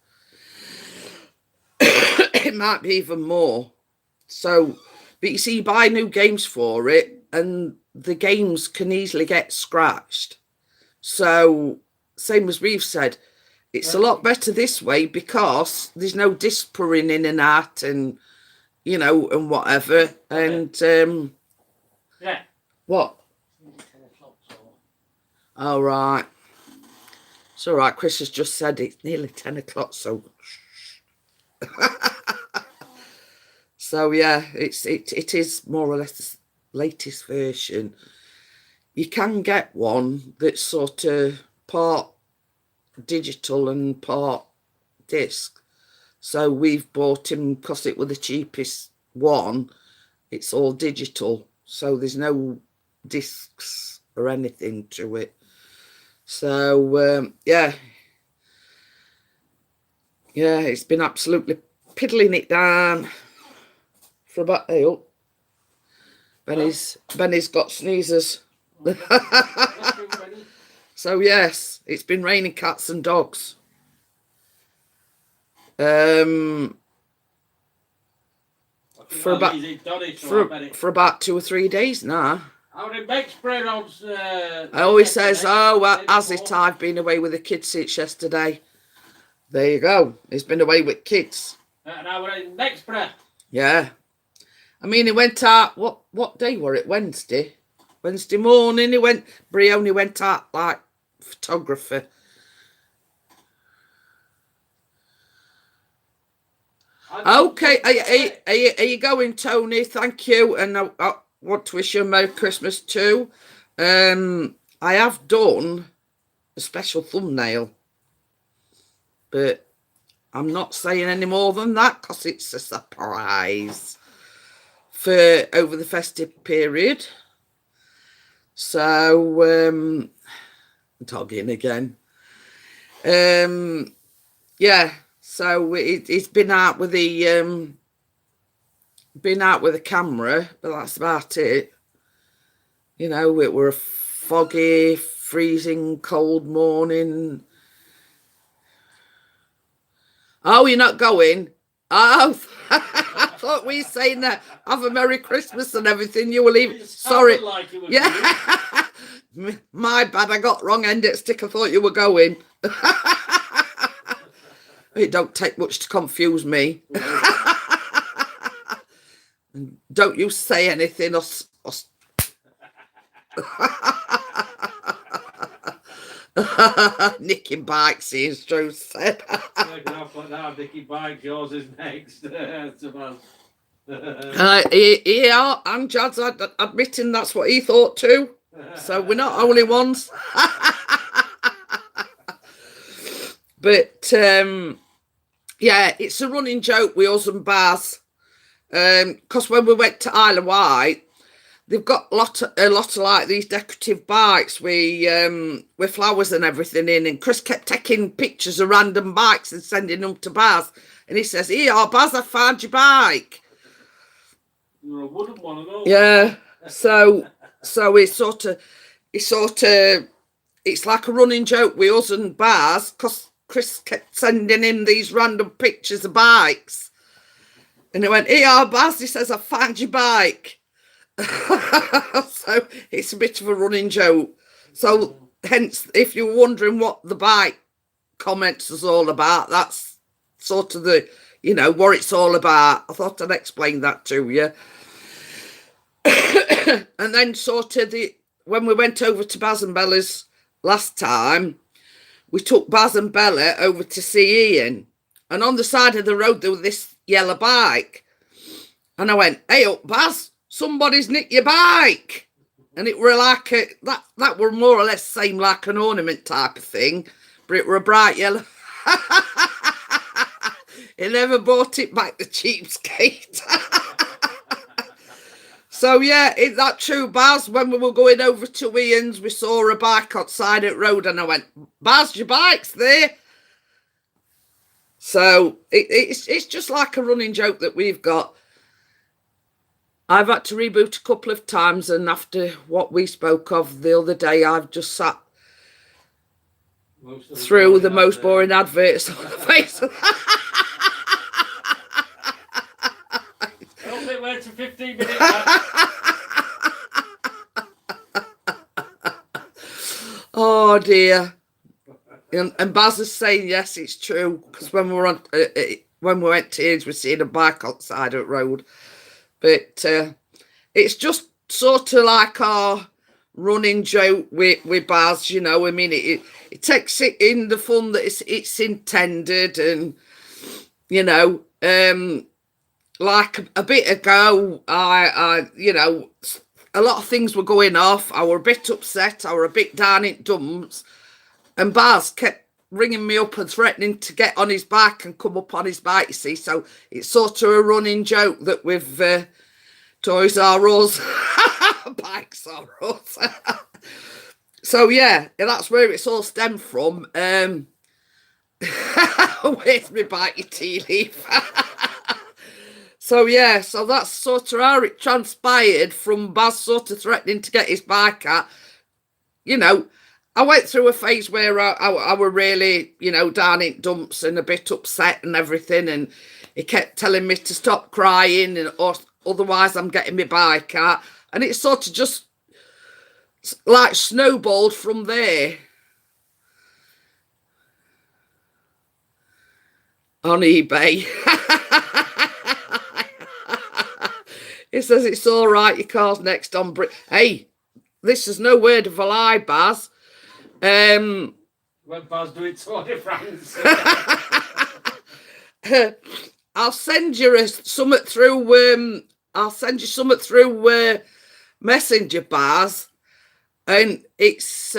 It might be even more. So, but you see, you buy new games for it, and the games can easily get scratched. So, same as we've said, it's a lot better this way because there's no disc pouring in and out, and you know, and whatever. And yeah, what? All right. It's all right. Chris has just said it's nearly 10 o'clock, so. So yeah, it is more or less the latest version. You can get one that's sort of part digital and part disc. So we've bought him because it was the cheapest one. It's all digital, so there's no discs or anything to it. So, yeah, it's been absolutely piddling it down for about, hey, oh, Benny's got sneezes. So, yes, it's been raining cats and dogs. For about 2 or 3 days now. I always says, oh, well, as it, I've been away with the kids since yesterday. There you go. He's been away with kids. Yeah. I mean, he went out, what day were it? Wednesday? Wednesday morning, Brioni went out like photographer. Okay, are you going, Tony? Thank you, and I want to wish you a Merry Christmas too. I have done a special thumbnail, but I'm not saying any more than that because it's a surprise for over the festive period. So, dogging again. Yeah. So it's been out with the camera, but that's about it. You know, it were a foggy, freezing, cold morning. Oh, you're not going? Oh, I thought we were saying that. Have a Merry Christmas and everything. You will leave. Sorry. Like it was yeah. My bad. I got wrong end of stick. I thought you were going. It don't take much to confuse me. And don't you say anything. Nicking bikes, Ian's true said. Nicking bikes, yours is next. Yeah, and Jad's admitting that's what he thought too. So we're not only ones. But yeah, it's a running joke with us and Baz. Because when we went to Isle of Wight, they've got a lot of like these decorative bikes with flowers and everything in. And Chris kept taking pictures of random bikes and sending them to Baz. And he says, "Here, Baz, I found your bike." You're a wooden one of those. Yeah. So it's sort of, it's like a running joke with us and Baz, because Chris kept sending him these random pictures of bikes. And he went, "Here, Baz," he says, "I found your bike." So it's a bit of a running joke. So hence, if you're wondering what the bike comments is all about, that's sort of the, you know, what it's all about. I thought I'd explain that to you. And then sort of when we went over to Baz and Bella's last time, we took Baz and Bella over to see Ian. And on the side of the road, there was this yellow bike. And I went, "Hey up, Baz, somebody's nicked your bike." And it were like that were more or less same like an ornament type of thing, but it were a bright yellow. He never bought it back, the cheapskate. So yeah, is that true, Baz? When we were going over to Ian's, we saw a bike outside at road, and I went, "Baz, your bike's there." So it's just like a running joke that we've got. I've had to reboot a couple of times, and after what we spoke of the other day, I've just sat through the most boring adverts on the face of It went to 15 minutes. Oh dear. And Baz is saying yes, it's true, because when we were when we went to His, we seen a bike outside at road. But it's just sort of like our running joke with Baz, you know. I mean, it takes it in the fun that it's intended, and you know, like a bit ago, I you know, a lot of things were going off. I were a bit upset. I were a bit down in dumps, and Baz kept ringing me up and threatening to get on his bike and come up on his bike, you see. So it's sort of a running joke that with Toys R Us, bikes are us. So yeah, that's where it's all stemmed from. Where's me bite your tea leaf? So yeah, so that's sort of how it transpired from Baz sort of threatening to get his bike at. You know, I went through a phase where I were really, down in dumps and a bit upset and everything, and he kept telling me to stop crying, or otherwise I'm getting my bike at, and it sort of just like snowballed from there. On eBay. It says it's all right, your car's next on Hey, this is no word of a lie, Baz. When Baz do it Tour de France. I'll send you something through. I'll send you something through Messenger, Baz, and it's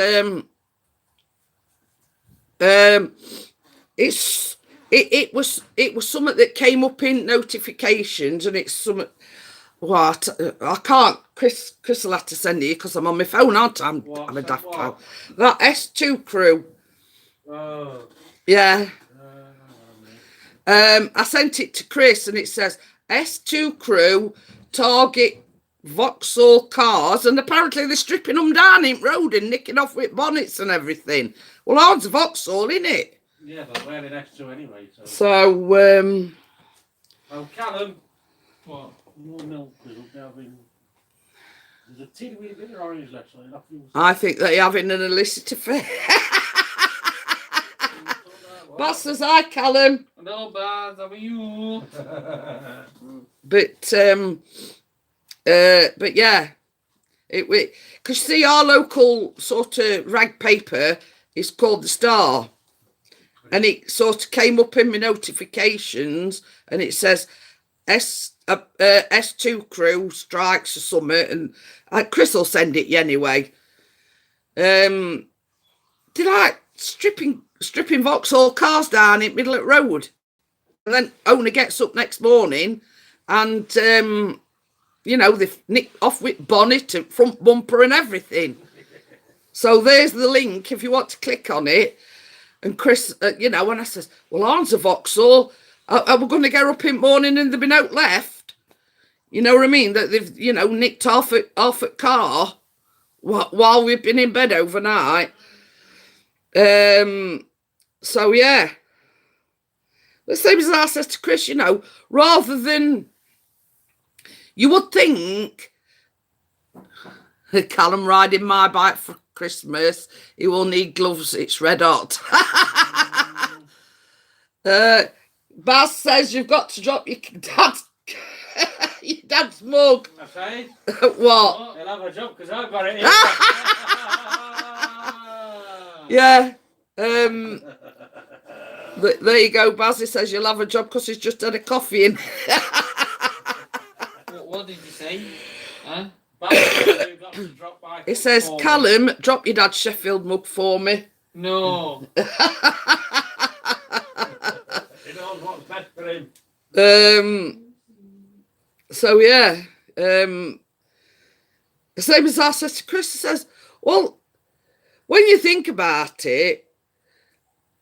it was something that came up in notifications, and it's something. What? I can't. Chris will have to send it because I'm on my phone, aren't I? I'm a daft cow. That S2 crew. Oh. Yeah. I sent it to Chris, and it says S2 crew target Vauxhall cars, and apparently they're stripping them down in road and nicking off with bonnets and everything. Well, ours Vauxhall, innit? Yeah, but we're in S2 anyway. So oh, Callum. What? More milk is up there. There's a teeny wee bit of orange left, so I think they're having an illicit affair. Baz says hi, Callum. No, Baz, how are you? But yeah, because see, our local sort of rag paper is called the Star, and it sort of came up in my notifications, and it says S2 crew strikes or something, and Chris will send it you anyway. Did I stripping Vauxhall cars down in middle of the road, and then owner gets up next morning, and they've nicked off with bonnet and front bumper and everything. So there's the link if you want to click on it. And Chris, when I says, well, aren't a Vauxhall, are we going to get up in the morning and there'll be no left? You know what I mean? That they've, nicked off at car while we've been in bed overnight. So yeah. The same as I said to Chris, rather than, you would think, Callum riding my bike for Christmas, he will need gloves, it's red hot. Baz says you've got to drop your dad's mug. That's right. What? He'll have a job because I've got it here. Yeah. There you go, Baz. He says you'll have a job because he's just had a coffee in. What did you say? Huh? You've got to drop by. It says, Callum, drop your dad's Sheffield mug for me. No. He knows what's best for him. So yeah. The same as I said to Chris, he says, well, when you think about it,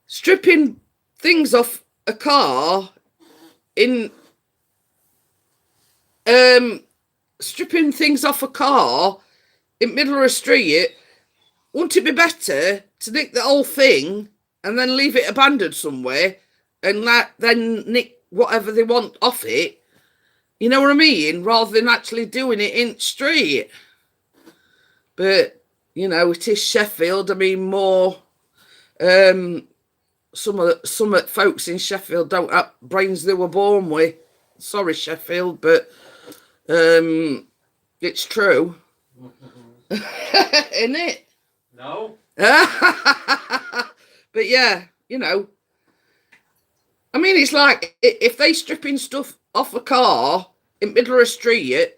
stripping things off a car in middle of a street, wouldn't it be better to nick the whole thing and then leave it abandoned somewhere and then nick whatever they want off it? You know what I mean? Rather than actually doing it in the street. But, it is Sheffield. I mean, more some of the folks in Sheffield don't have brains they were born with. Sorry, Sheffield, but it's true. Isn't it? No. But yeah, I mean, it's like if they stripping stuff off a car in middle of a street,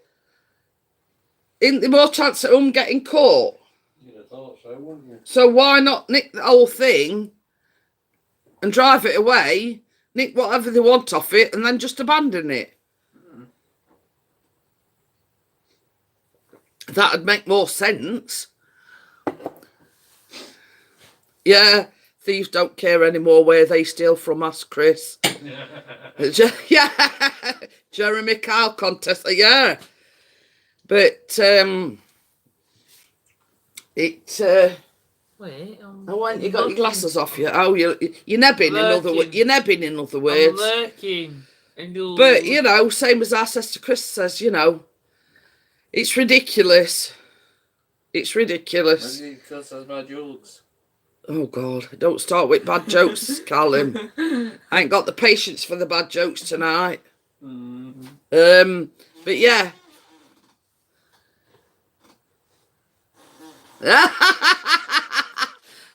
isn't there more chance of them getting caught? You'd have thought so, wouldn't you? So why not nick the whole thing and drive it away, nick whatever they want off it, and then just abandon it? That'd make more sense. Yeah, thieves don't care anymore where they steal from us, Chris. Yeah, Jeremy Kyle contest. Yeah, but it. Wait, Oh, why ain't you got your looking. glasses off you? Oh, you're nebbing in other Lurking. you're nebbing in other I'm words. lurking. But you know, same as our sister Chris says, you know, it's ridiculous. It's ridiculous. Because of my jokes. Oh God, don't start with bad jokes, Callum. I ain't got the patience for the bad jokes tonight. But yeah.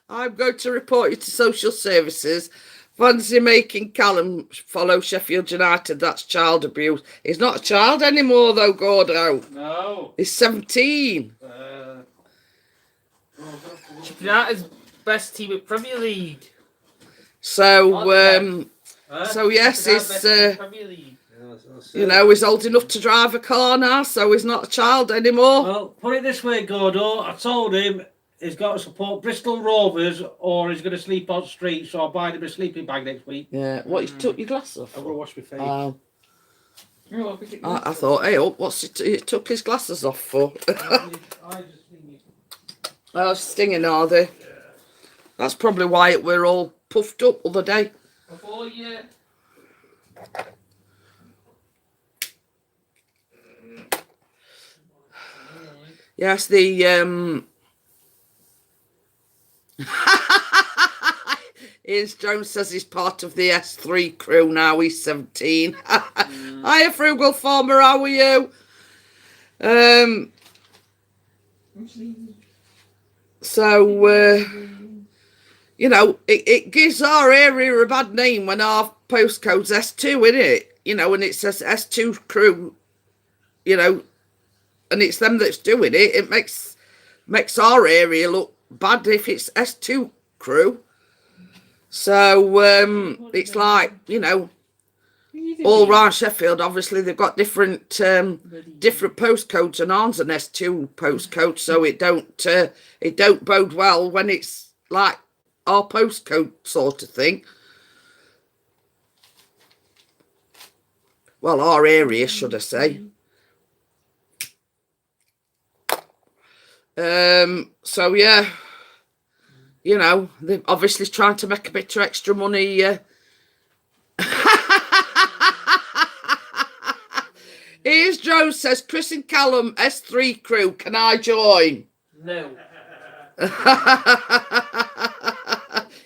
I'm going to report you to social services. Fancy making Callum follow Sheffield United. That's child abuse. He's not a child anymore, though, Gordo. No. He's 17. United's best team in Premier League. So, Huh? yes, United's it's, best team in Premier League. you know, he's old enough to drive a car now, so he's not a child anymore. Well, put it this way, Gordo. I told him he's got to support Bristol Rovers or he's going to sleep on the street, so I'll buy him a sleeping bag next week. Yeah, what, you took your glasses off? I'm going to wash my face. Oh, Oh, I thought, hey, what's he took his glasses off for? I just think you... Oh, stinging, are they? That's probably why we're all puffed up the other day. Before you... Yes, the Ian Jones says he's part of the S3 crew now. He's 17. Hiya, Frugal Farmer. How are you? So, you know, it gives our area a bad name when our postcode's S2, innit? You know, when it says S2 crew, you know, and it's them that's doing it, it makes our area look bad if it's S2 crew. So, it's like, you know, all round Sheffield, obviously, they've got different postcodes, and ours an S2 postcode, so it don't bode well when it's like our postcode sort of thing. Well, our area, should I say. So yeah, you know, they're obviously trying to make a bit of extra money. Here's Joe says, Chris and Callum, S3 crew, can I join? No.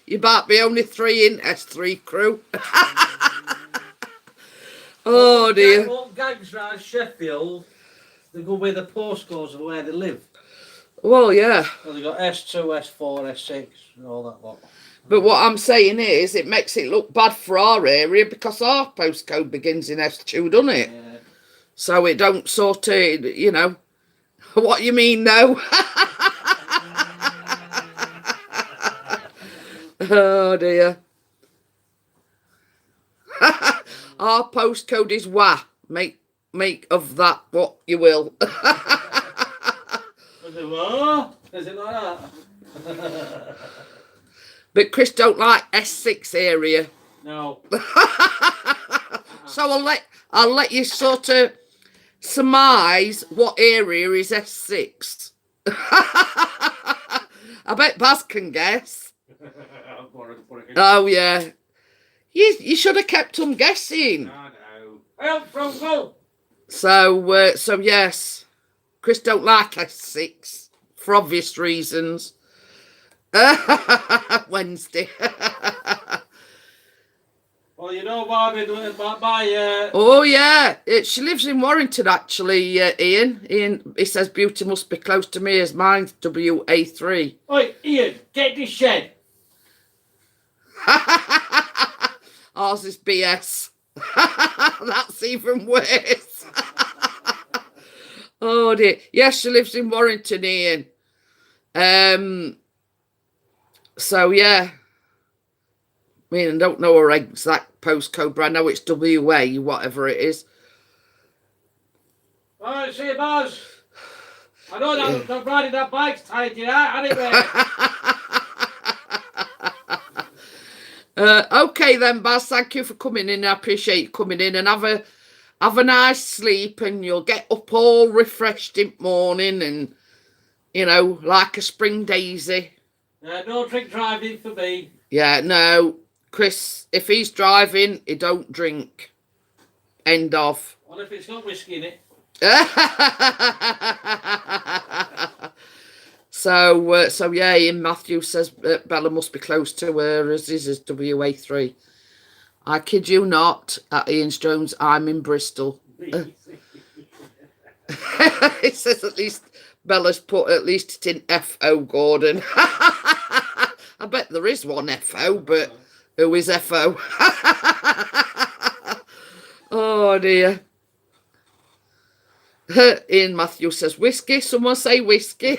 You might be only 3 in S3 crew. Oh dear. What gangs around Sheffield, they go with the postcodes of where they live. Well, yeah. So they got S2, S4, S6, and all that lot. But what I'm saying is, it makes it look bad for our area because our postcode begins in S2, doesn't it? Yeah. So it don't sort of, you know, what you mean, no? Oh dear. Our postcode is WA. Make of that what you will. Is it what? Is it like that? But Chris don't like S6 area. No. So I'll let you sort of surmise what area is S6. I bet Baz can guess. Oh yeah. You should have kept them guessing. I know. Help from Will. So yes, Chris don't like S6 for obvious reasons. Wednesday. Well, you know why we're doing my Oh yeah, she lives in Warrington actually. Ian, he says beauty must be close to me as mine's WA3. Oi, Ian, get this shed. Ours is BS. That's even worse. Oh dear. Yes, she lives in Warrington, Ian. So yeah. I mean, I don't know her exact postcode, but I know it's WA, whatever it is. Alright, see you, Buzz. I know that riding that bike's tired you out, anyway. Okay then, Baz. Thank you for coming in. I appreciate you coming in, and have a nice sleep, and you'll get up all refreshed in the morning, and like a spring daisy. No drink driving for me. Yeah, no, Chris. If he's driving, he don't drink. End of. What if it's got whiskey in it? So yeah, Ian Matthew says Bella must be close to her, as is WA3. I kid you not, at Ian Jones, I'm in Bristol. It says at least Bella's put at least it in FO, Gordon. I bet there is one FO, but who is FO? Oh dear. Ian Matthew says whiskey. Someone say whiskey.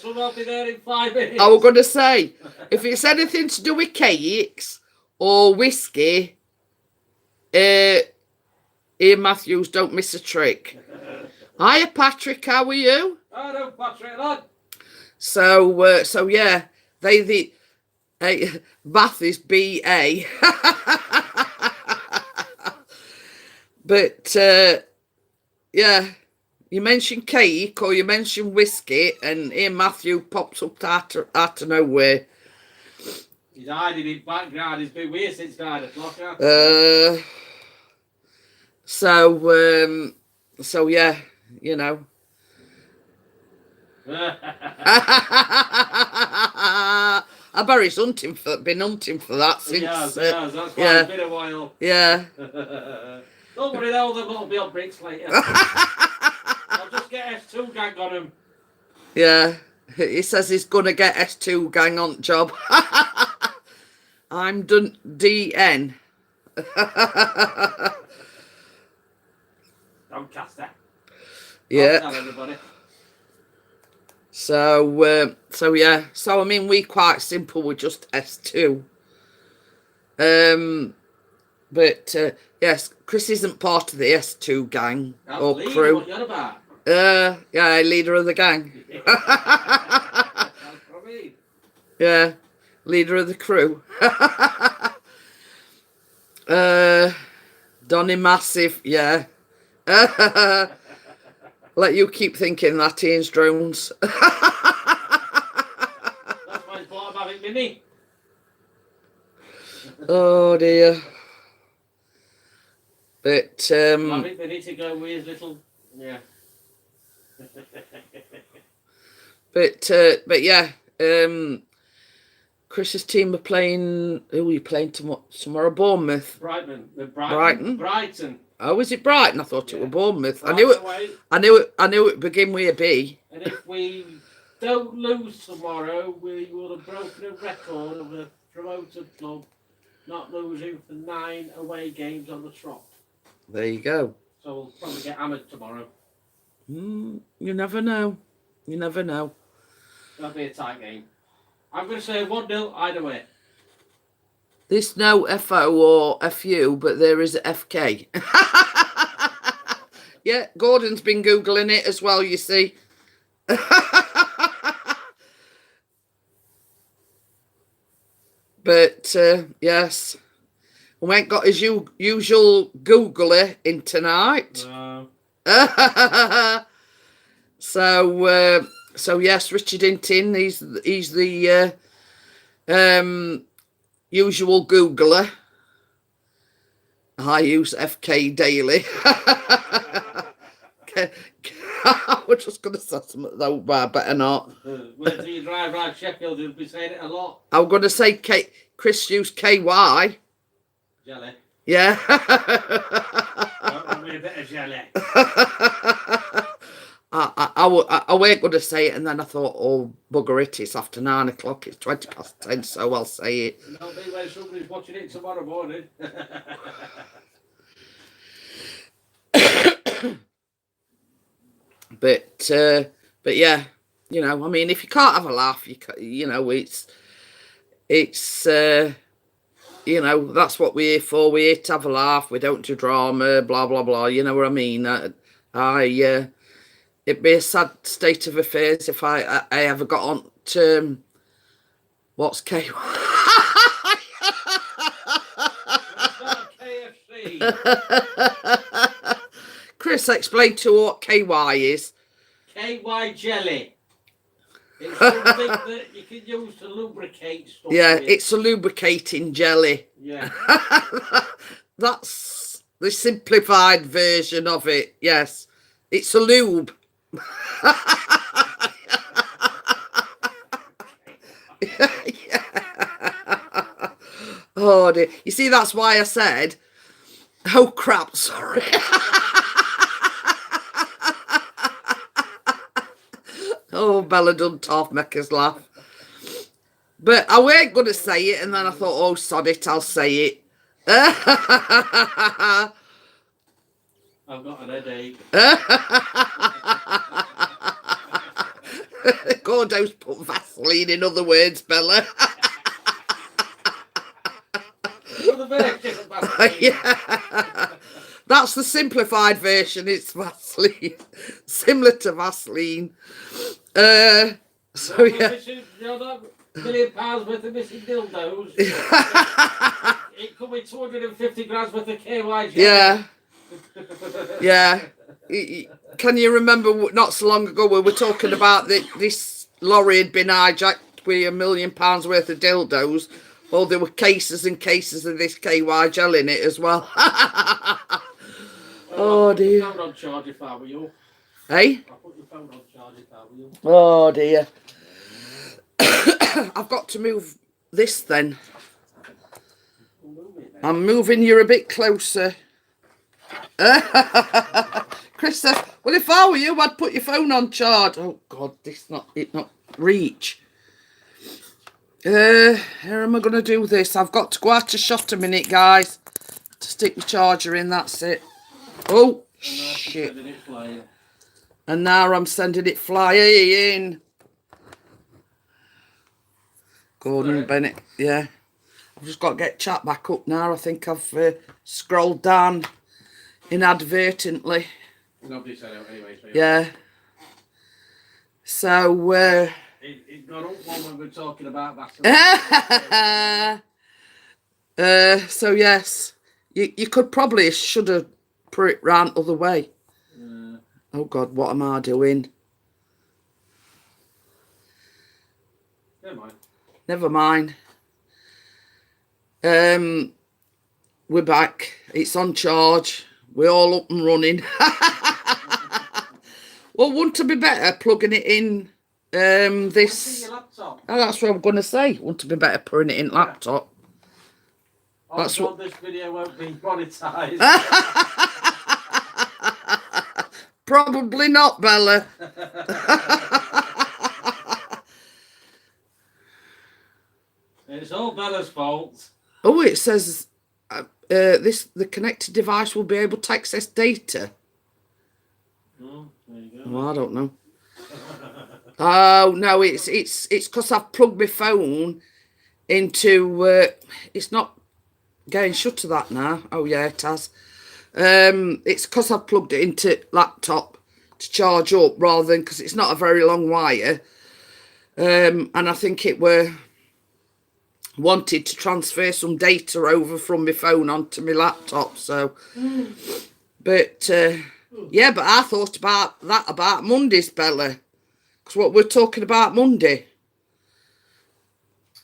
I'll be there in 5 minutes. I was going to say, if it's anything to do with cakes or whiskey, Ian Matthews, don't miss a trick. Hiya, Patrick. How are you? Hello, Patrick, lad. So yeah, Bath is BA. But yeah, you mentioned cake or you mentioned whiskey, and Ian Matthew pops up out of nowhere. He's hiding in background. It's been weird since 9 o'clock. So yeah, I bet he's been hunting for that since. Yes, that's why it's been a while. Yeah. Don't worry, they'll be on bricks later. I'll just get S2 gang on him. Yeah, he says he's gonna get S2 gang on job. I'm done DN. Don't cast that. Yeah. I'll tell everybody. So yeah. So I mean, we quite simple. We're just S2. But yes, Chris isn't part of the S2 gang or leader, crew. what you're about. Yeah, leader of the gang. That's what I mean. Yeah, leader of the crew. Donny Massive, yeah. Let you keep thinking that, Ian's drones. That's why it's bought a Mavic Mini. Oh dear. But Mavic Mini to go with his little, yeah. but yeah, Chris's team are playing. Who are you playing tomorrow? Bournemouth. Brighton. Oh, is it Brighton? I thought it was Bournemouth. Right I knew it begin with a B. And if we don't lose tomorrow, we will have broken a record of a promoted club not losing for 9 away games on the trot. There you go. So we'll probably get hammered tomorrow. You never know. You never know. That'll be a tight game. I'm going to say 1-0 either way. There's no FO or FU, but there is a FK. Yeah, Gordon's been Googling it as well, you see. But, yes. We ain't got his usual Googler in tonight. No. So yes, Richard Hinton, he's the usual Googler. I use FK daily. I was just going to say something though, but I better not. Wait till you drive around Sheffield, you'll be saying it a lot. I'm going to say Chris used KY. Jelly. Yeah. Don't a bit of jelly. I weren't going to say it, and then I thought, oh, bugger it, it's after 9 o'clock, it's 20 past 10, so I'll say it. It'll be when somebody's watching it tomorrow morning. But yeah, I mean, if you can't have a laugh, it's that's what we're here for. We're here to have a laugh. We don't do drama, blah blah blah. You know what I mean? It'd be a sad state of affairs if I ever got on to what's K. Chris, explain to what KY is. KY jelly. It's something that you can use to lubricate stuff Yeah, with. it's a lubricating jelly. Yeah. That's the simplified version of it. Yes, it's a lube. Yeah. Oh dear. You see, that's why I said, oh crap, sorry. Oh, Bella done tough, make us laugh. But I weren't going to say it, and then I thought, oh, sod it, I'll say it. I've got an headache. Gordo's put Vaseline, in other words, Bella. Yeah. That's the simplified version. It's Vaseline. Similar to Vaseline. So, yeah. £1 million worth of missing dildos. It could be 250 grams worth of KY jelly. Yeah. Yeah. Can you remember not so long ago we were talking about this lorry had been hijacked with £1 million worth of dildos? Well, there were cases and cases of this KY gel in it as well. Oh dear. I'll put your phone on charge if I were you. Hey? I'll put your phone on charge if I were you. Oh dear. I've got to move this then. I'm moving you a bit closer. Chris says, well, if I were you, I'd put your phone on charge. Oh God, it not reach. How am I going to do this? I've got to go out to shot a minute, guys, to stick my charger in. That's it. Oh, shit. And now I'm sending it flying. Gordon Bennett, yeah. I've just got to get chat back up now. I think I've scrolled down inadvertently. Nobody said it anyway. So yeah. So, it got up when we were talking about that. So yes, you could probably should have put it round other way. Oh God, what am I doing? Never mind. Never mind. We're back. It's on charge. We're all up and running. Well, wouldn't it be better plugging it in? This. Your laptop. Oh, that's what I'm going to say. Wouldn't it be better putting it in laptop? Oh That's God, this video won't be monetized. Probably not, Bella. It's all Bella's fault. Oh, it says the connected device will be able to access data. Oh, there you go. Well, I don't know. Oh no, it's because I've plugged my phone into. It's not getting shut to that now. Oh yeah, it has. It's because I've plugged it into laptop to charge up rather than because it's not a very long wire. And I think it were wanted to transfer some data over from my phone onto my laptop. So, but yeah, but I thought about Monday's, Bella, because what we're talking about Monday.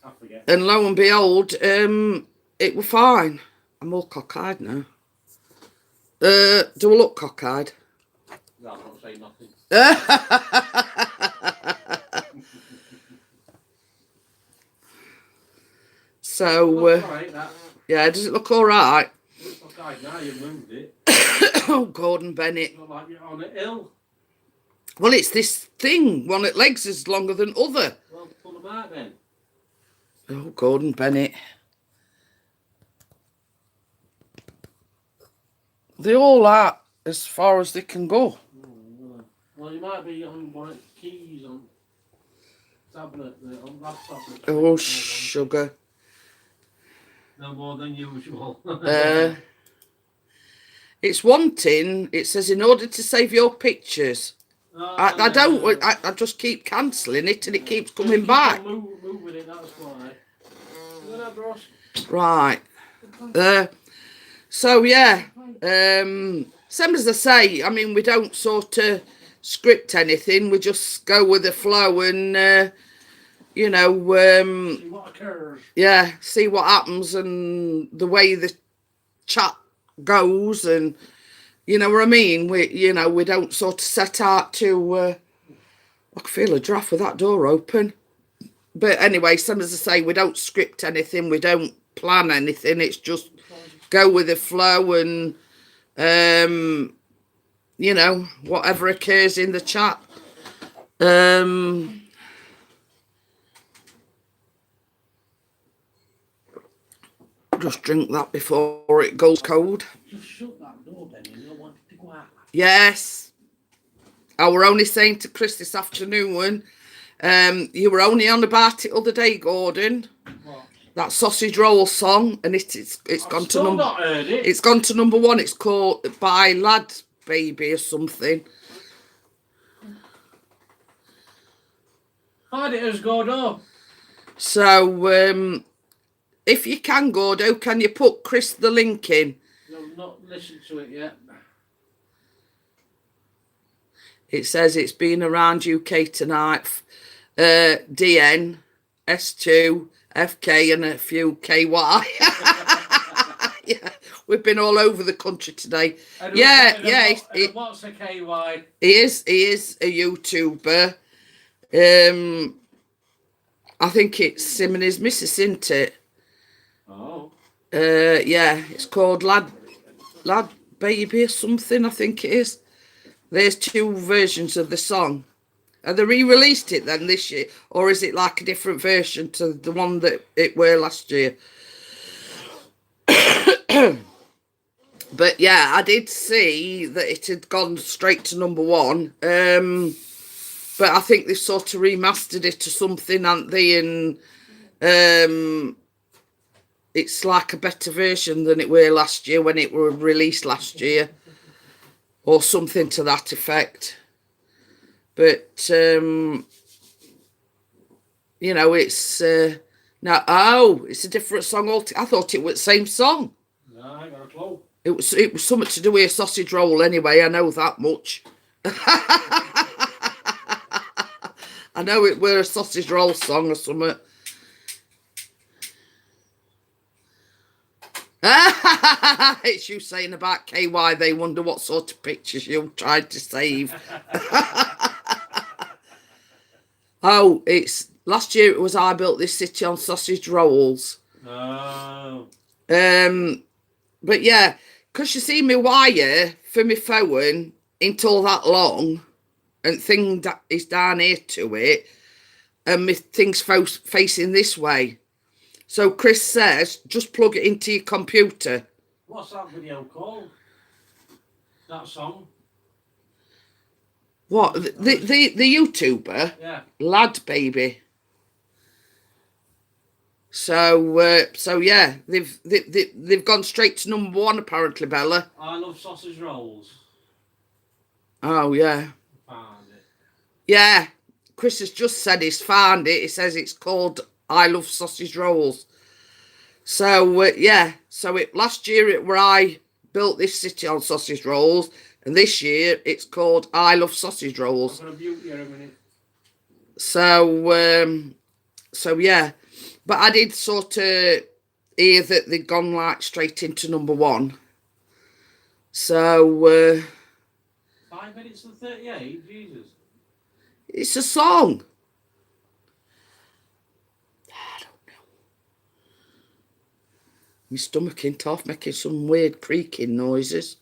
I forget. And lo and behold, it were fine. I'm all cockeyed now. Do I look cockeyed? No, I'm not saying nothing. So, Right, yeah, does it look all right? It looks okay now you've moved it. Oh, Gordon Bennett. It's not like you're on a hill. Well, it's this thing. One at legs is longer than other. Well, pull them out then. Oh, Gordon Bennett. They all are as far as they can go. Well, you might be on one of the keys on tablet, on laptop. Oh, sugar. No more than usual. It's wanting. It says in order to save your pictures. I don't. I just keep cancelling it and it keeps coming back. Moving it, that's why. Right. So yeah, same as I say. I mean, we don't sort of script anything. We just go with the flow and you know, See what occurs. yeah, see what happens and the way the chat goes, and you know what I mean. We don't sort of set out to. I can feel a draft with that door open. But anyway, same as I say, we don't script anything. We don't plan anything. It's just go with the flow and you know, whatever occurs in the chat. Just drink that before it goes cold. Just shut that door then, you don't want it to go out. Yes. I were only saying to Chris this afternoon, you were only on about it other day, Gordon. What? That sausage roll song, and it's gone to number. Not heard it. It's gone to number 1. It's called by Lad Baby or something. Find it as Gordo. So if you can, Gordo, can you put Chris the link in? I've not listened to it yet. It says it's been around UK tonight. DN, S2, FK, and a few KY. Yeah, we've been all over the country today. What's a KY? He is a YouTuber. I think it's him and his missus, isn't it? Oh. Yeah, it's called Lad Baby or something, I think it is. There's 2 versions of the song. Have they re-released it then this year? Or is it like a different version to the one that it were last year? But yeah, I did see that it had gone straight to number 1. But I think they've sort of remastered it to something, haven't they? And it's like a better version than it were last year when it were released last year. Or something to that effect. But, you know, it's... it's a different song altogether. I thought it was the same song. No, I ain't got a clue. It was something to do with a sausage roll anyway. I know that much. I know it were a sausage roll song or something. It's you saying about KY. They wonder what sort of pictures you tried to save. Oh, it's last year. It was I built this city on sausage rolls. Oh. But yeah, because you see, my wire for my phone ain't all that long, and thing that is down here to it, and my thing's facing this way. So Chris says, just plug it into your computer. What's that video called? That song? What? The YouTuber? Yeah. Lad Baby. So yeah, they've gone straight to number 1 apparently, Bella. I love sausage rolls. Oh yeah. Found it. Yeah. Chris has just said he's found it. He says it's called I Love Sausage Rolls. So yeah, so last year it where I built this city on sausage rolls, and this year it's called I Love Sausage Rolls. I'm gonna mute you in a minute. So yeah, but I did sort of hear that they'd gone like straight into number 1. So 5 minutes and 38, Jesus. It's a song. I don't know. My stomach ain't off, making some weird creaking noises.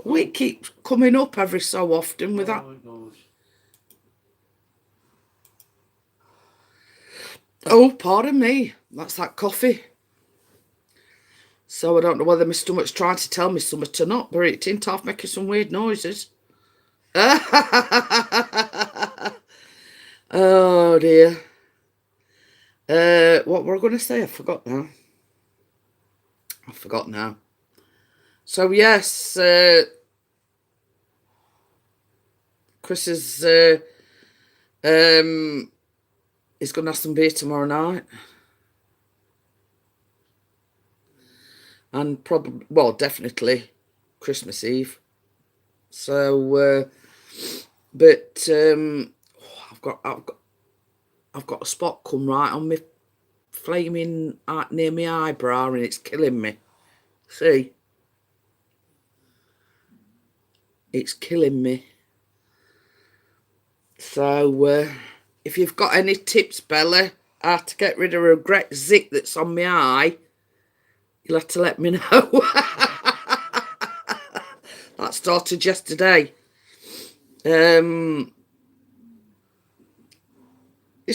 Oh, it keeps coming up every so often with that. It goes. Oh, pardon me. That's that coffee. So I don't know whether my stomach's trying to tell me something or not, but it ain't off making some weird noises. Oh dear. What were I going to say? I forgot now. So yes, Chris is he's going to have some beer tomorrow night. and probably, well, definitely Christmas Eve. So, but I've got a spot come right on me flaming near my eyebrow, and it's killing me. See, it's killing me. So, if you've got any tips, Bella, how to get rid of a regret zit that's on my eye, you'll have to let me know. That started yesterday. It's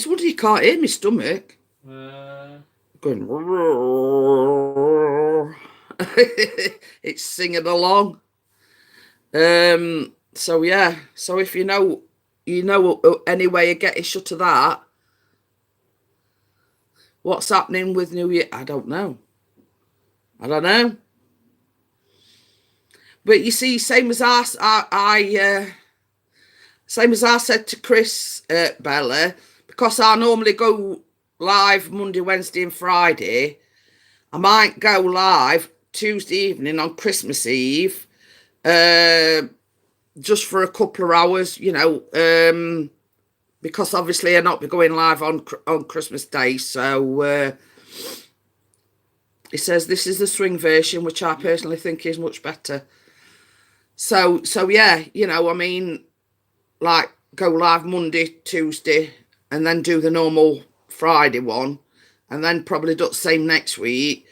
wonder you can't hear my stomach. Going. It's singing along. So yeah. So if you know any way of getting shut of that. What's happening with New Year? I don't know. But you see, same as I said to Chris, Bella, because I normally go live Monday, Wednesday, and Friday. I might go live Tuesday evening on Christmas Eve, just for a couple of hours, because obviously I'll not be going live on Christmas Day. So he says this is the swing version, which I personally think is much better. So yeah, I mean, like go live Monday, Tuesday, and then do the normal Friday one, and then probably do the same next week.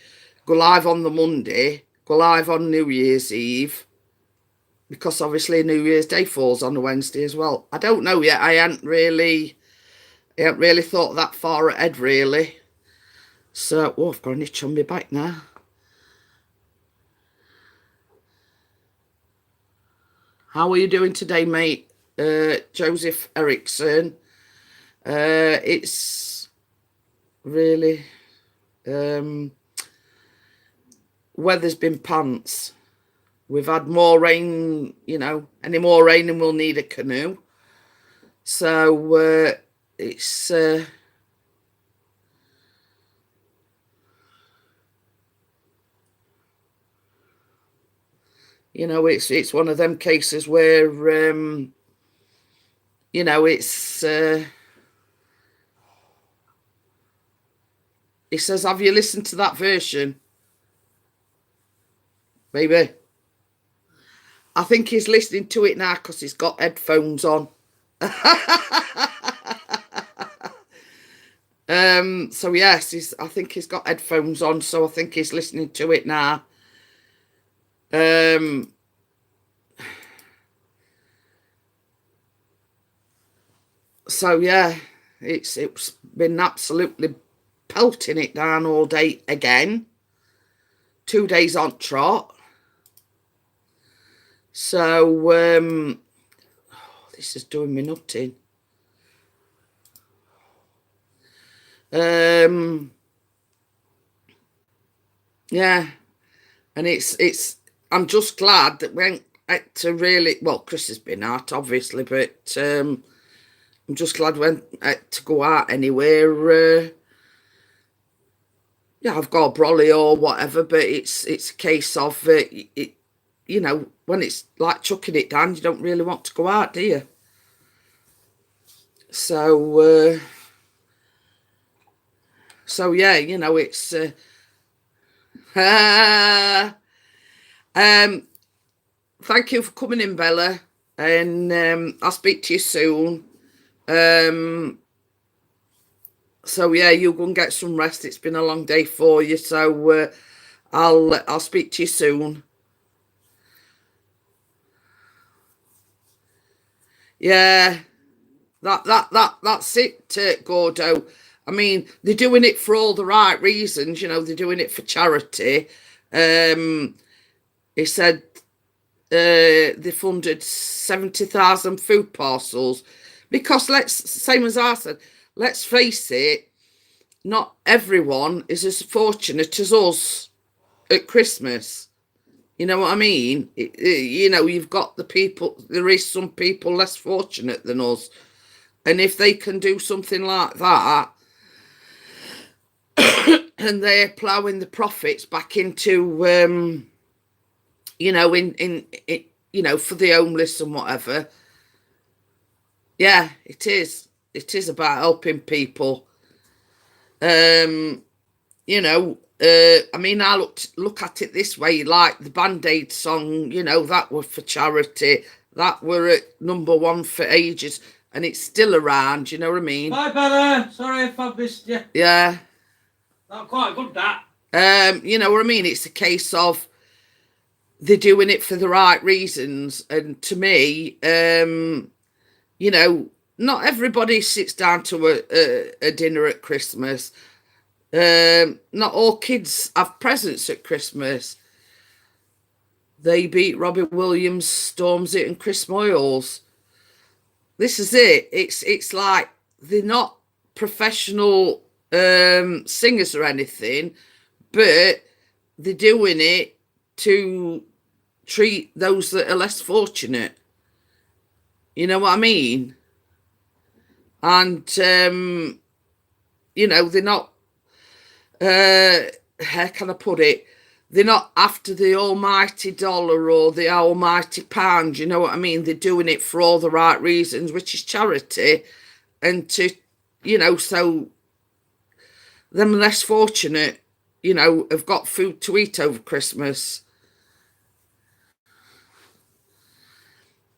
Go live on the Monday, go live on New Year's Eve, because obviously New Year's Day falls on a Wednesday as well. I don't know yet. I haven't really thought that far ahead, really. So, I've got an itch on my back now. How are you doing today, mate? Joseph Erickson. It's really weather's been pants. We've had more rain, any more rain and we'll need a canoe. So it's it's one of them cases where it's he says, have you listened to that version? Maybe. I think he's listening to it now because he's got headphones on. So yes, I think he's got headphones on, so I think he's listening to it now. So yeah, it's been absolutely pelting it down all day again. 2 days on trot. So this is doing me nutting. Yeah, and it's I'm just glad that we ain't had to really, well, Chris has been out obviously, but I'm just glad we ain't had to go out anywhere. Yeah, I've got a brolly or whatever, but it's a case of when it's like chucking it down, you don't really want to go out, do you? So yeah, it's thank you for coming in, Bella, and I'll speak to you soon. So yeah, you go and get some rest. It's been a long day for you, so I'll speak to you soon. Yeah, that's it, Gordo. I mean, they're doing it for all the right reasons. They're doing it for charity. He said they funded 70,000 food parcels because same as I said, let's face it, not everyone is as fortunate as us at Christmas. You know what I mean? You've got the people, there is some people less fortunate than us. And if they can do something like that, and they're ploughing the profits back into, you know, in you know, for the homeless and whatever. Yeah, it is. It is about helping people. You know, I mean, I look at it this way, like the Band-Aid song, you know, that were for charity. That were at #1 for ages, and it's still around, you know what I mean? Bye, Bella. Sorry if I've missed you. Yeah. Not quite good, that. You know what I mean? It's a case of they're doing it for the right reasons. And to me, you know, not everybody sits down to a dinner at Christmas. Not all kids have presents at Christmas. They beat Robbie Williams, Stormzy, and Chris Moyles. This is it. It's like they're not professional singers or anything, but they're doing it to treat those that are less fortunate. You know what I mean? And you know, they're not. How can I put it? They're not after the almighty dollar or the almighty pound, you know what I mean? They're doing it for all the right reasons, which is charity, and to, you know, so them less fortunate, you know, have got food to eat over Christmas.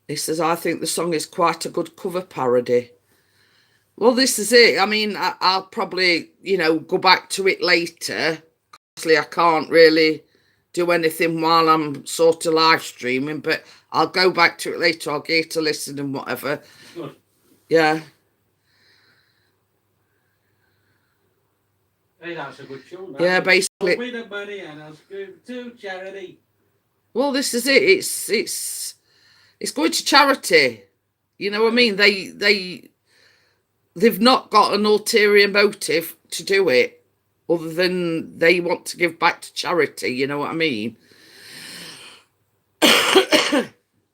He says, I think the song is quite a good cover parody. Well, this is it. I mean, I'll probably, you know, go back to it later. Obviously, I can't really do anything while I'm sort of live streaming, but I'll go back to it later. I'll get to listen and whatever. Good. Yeah. Hey, that's a good tune. That. Yeah, basically. With the money and I'll scoop to charity. Well, this is it. It's going to charity. You know what I mean? They've not got an ulterior motive to do it other than they want to give back to charity, you know what I mean?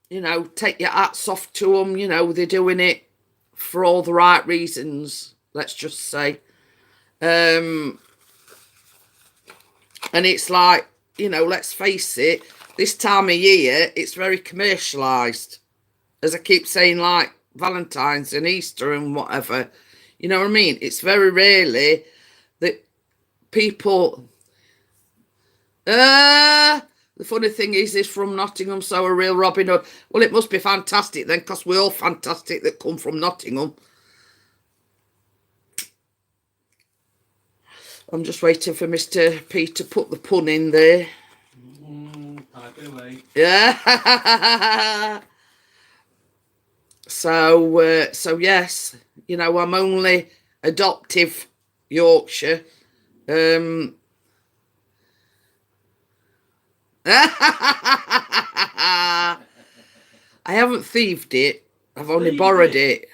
You know, take your hats off to them, you know, they're doing it for all the right reasons, let's just say. And it's like, you know, let's face it, this time of year, it's very commercialised. As I keep saying, like Valentine's and Easter and whatever. You know what I mean? It's very rarely that people... the funny thing is, this from Nottingham, so a real Robin Hood. Well, it must be fantastic then, because we're all fantastic that come from Nottingham. I'm just waiting for Mr. P to put the pun in there. Yeah. So yes, you know, I'm only adoptive Yorkshire. I haven't thieved it. I've only borrowed it.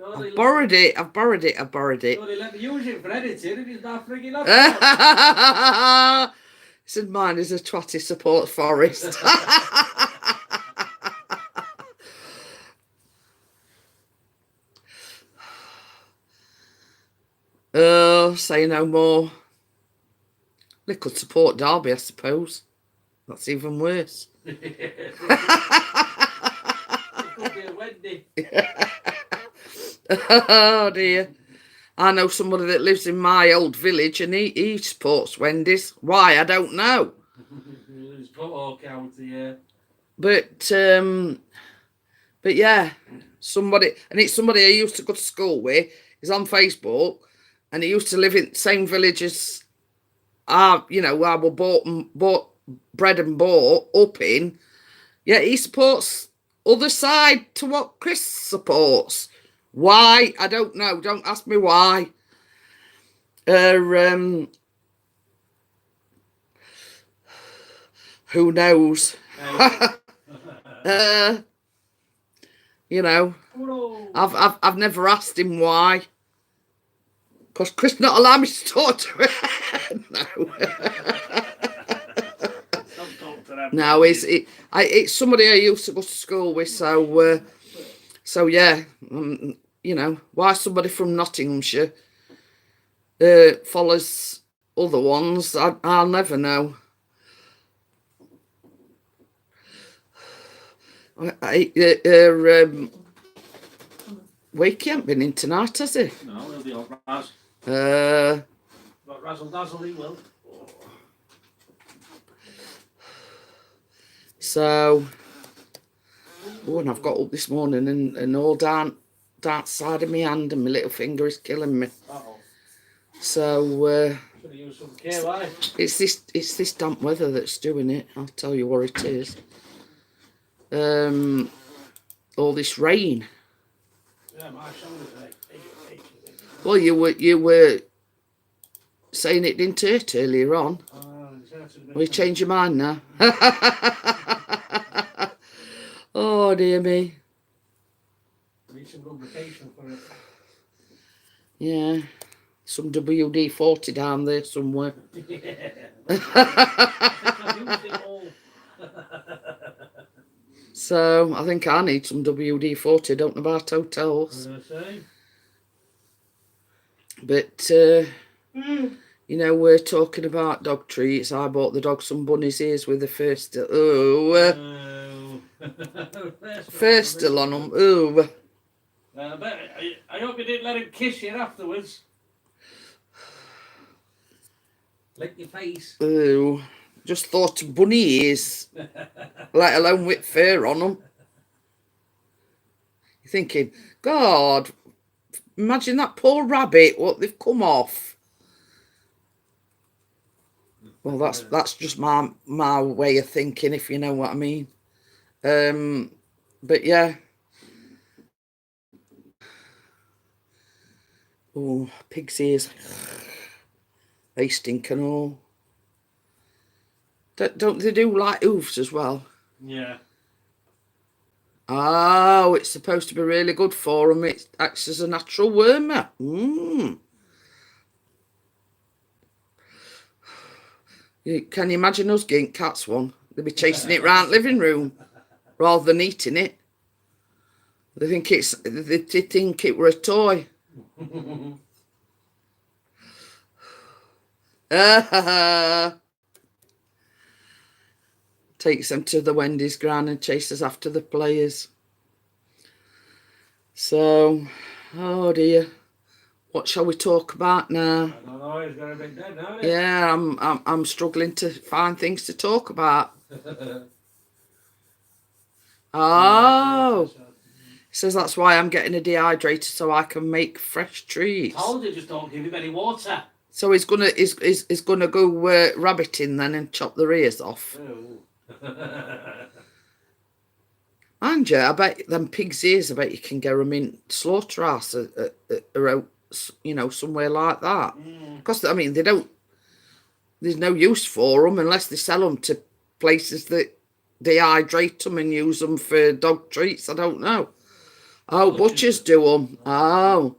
I've borrowed it. I've borrowed it. They let me use it for editing and it's not frigging up. He said mine is a twatty support forest. Oh, say no more. They could support Derby, I suppose. That's even worse. Oh dear. I know somebody that lives in my old village and he supports Wendy's. Why? I don't know. It's football county, yeah. But yeah, somebody, and it's somebody I used to go to school with. He's on Facebook, and he used to live in the same village as you know, I were bought bred and bought up in. Yeah, he supports other side to what Chris supports. Why? I don't know. Don't ask me why. Who knows? You know, I've never asked him why. Because Chris not allowed me to talk to him. No, it's somebody I used to go to school with. So yeah, you know, why somebody from Nottinghamshire follows other ones, I'll never know. Wakey ain't been in tonight, has he? No, he'll be on Raz. Got razzle dazzle, he will. So, and I've got up this morning and all down that side of my hand and my little finger is killing me. Uh-oh. So, Should have used some KY. it's this damp weather that's doing it. I'll tell you what it is. All this rain. Yeah, my shoulder's aching. Well, you were saying it didn't hurt earlier on. Will you change your mind now? Oh dear me. Need some lubrication for it. Yeah, some WD-40 down there somewhere. So I think I need some WD-40. I don't know about hotels. But you know, we're talking about dog treats. I bought the dog some bunny's ears with the first first still on them. Ooh. I hope you didn't let him kiss you afterwards. Lick your face. Ooh. Just thought of bunny ears, let alone with fur on them. You're thinking, God, imagine that poor rabbit, what they've come off. Well, that's just my way of thinking, if you know what I mean. But yeah. Oh, pig's ears. They stink and all. Don't they do like hoofs as well? Yeah. Oh, it's supposed to be really good for them. It acts as a natural wormer. Can you imagine us getting cats one? They'd be chasing it round the living room rather than eating it. They think it were a toy. Takes them to the Wendy's ground and chases after the players. So, oh dear. What shall we talk about now? I don't know, he's got a bit dead now, Yeah, I'm struggling to find things to talk about. Oh, says that's why I'm getting a dehydrator so I can make fresh treats. I told you, just don't give him any water. So he's gonna go rabbiting then and chop their ears off. And yeah, I bet them pig's ears. I bet you can get them in slaughterhouse, you know, somewhere like that. Because I mean, they don't. There's no use for them unless they sell them to places that dehydrate them and use them for dog treats. I don't know. Oh, butchers do them. Oh.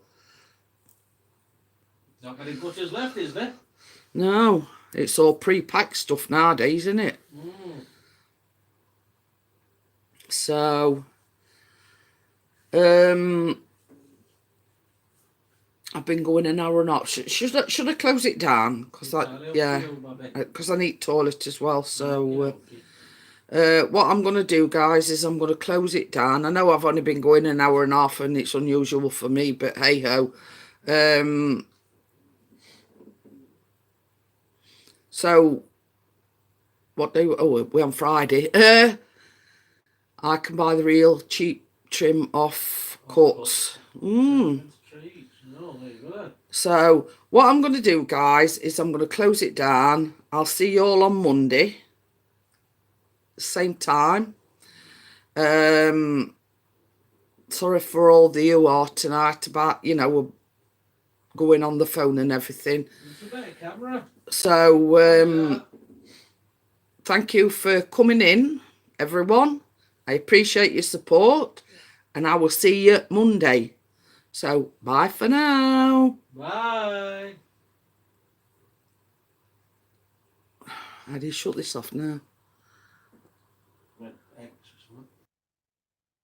Not many butchers left, is there? No, it's all pre-packed stuff nowadays, isn't it? So, I've been going an hour and a half. Should I close it down? Because because I need toilet as well. So, what I'm going to do, guys, is I'm going to close it down. I know I've only been going an hour and a half, and it's unusual for me, but hey ho. So, what day? Oh, we're on Friday. I can buy the real cheap trim off cuts. So, what I'm going to do, guys, is I'm going to close it down. I'll see you all on Monday. Same time. Sorry for all the who are tonight about, you know, going on the phone and everything. It's a better camera. So, thank you for coming in, everyone. I appreciate your support, and I will see you Monday. So, bye for now. Bye. How do you shut this off now?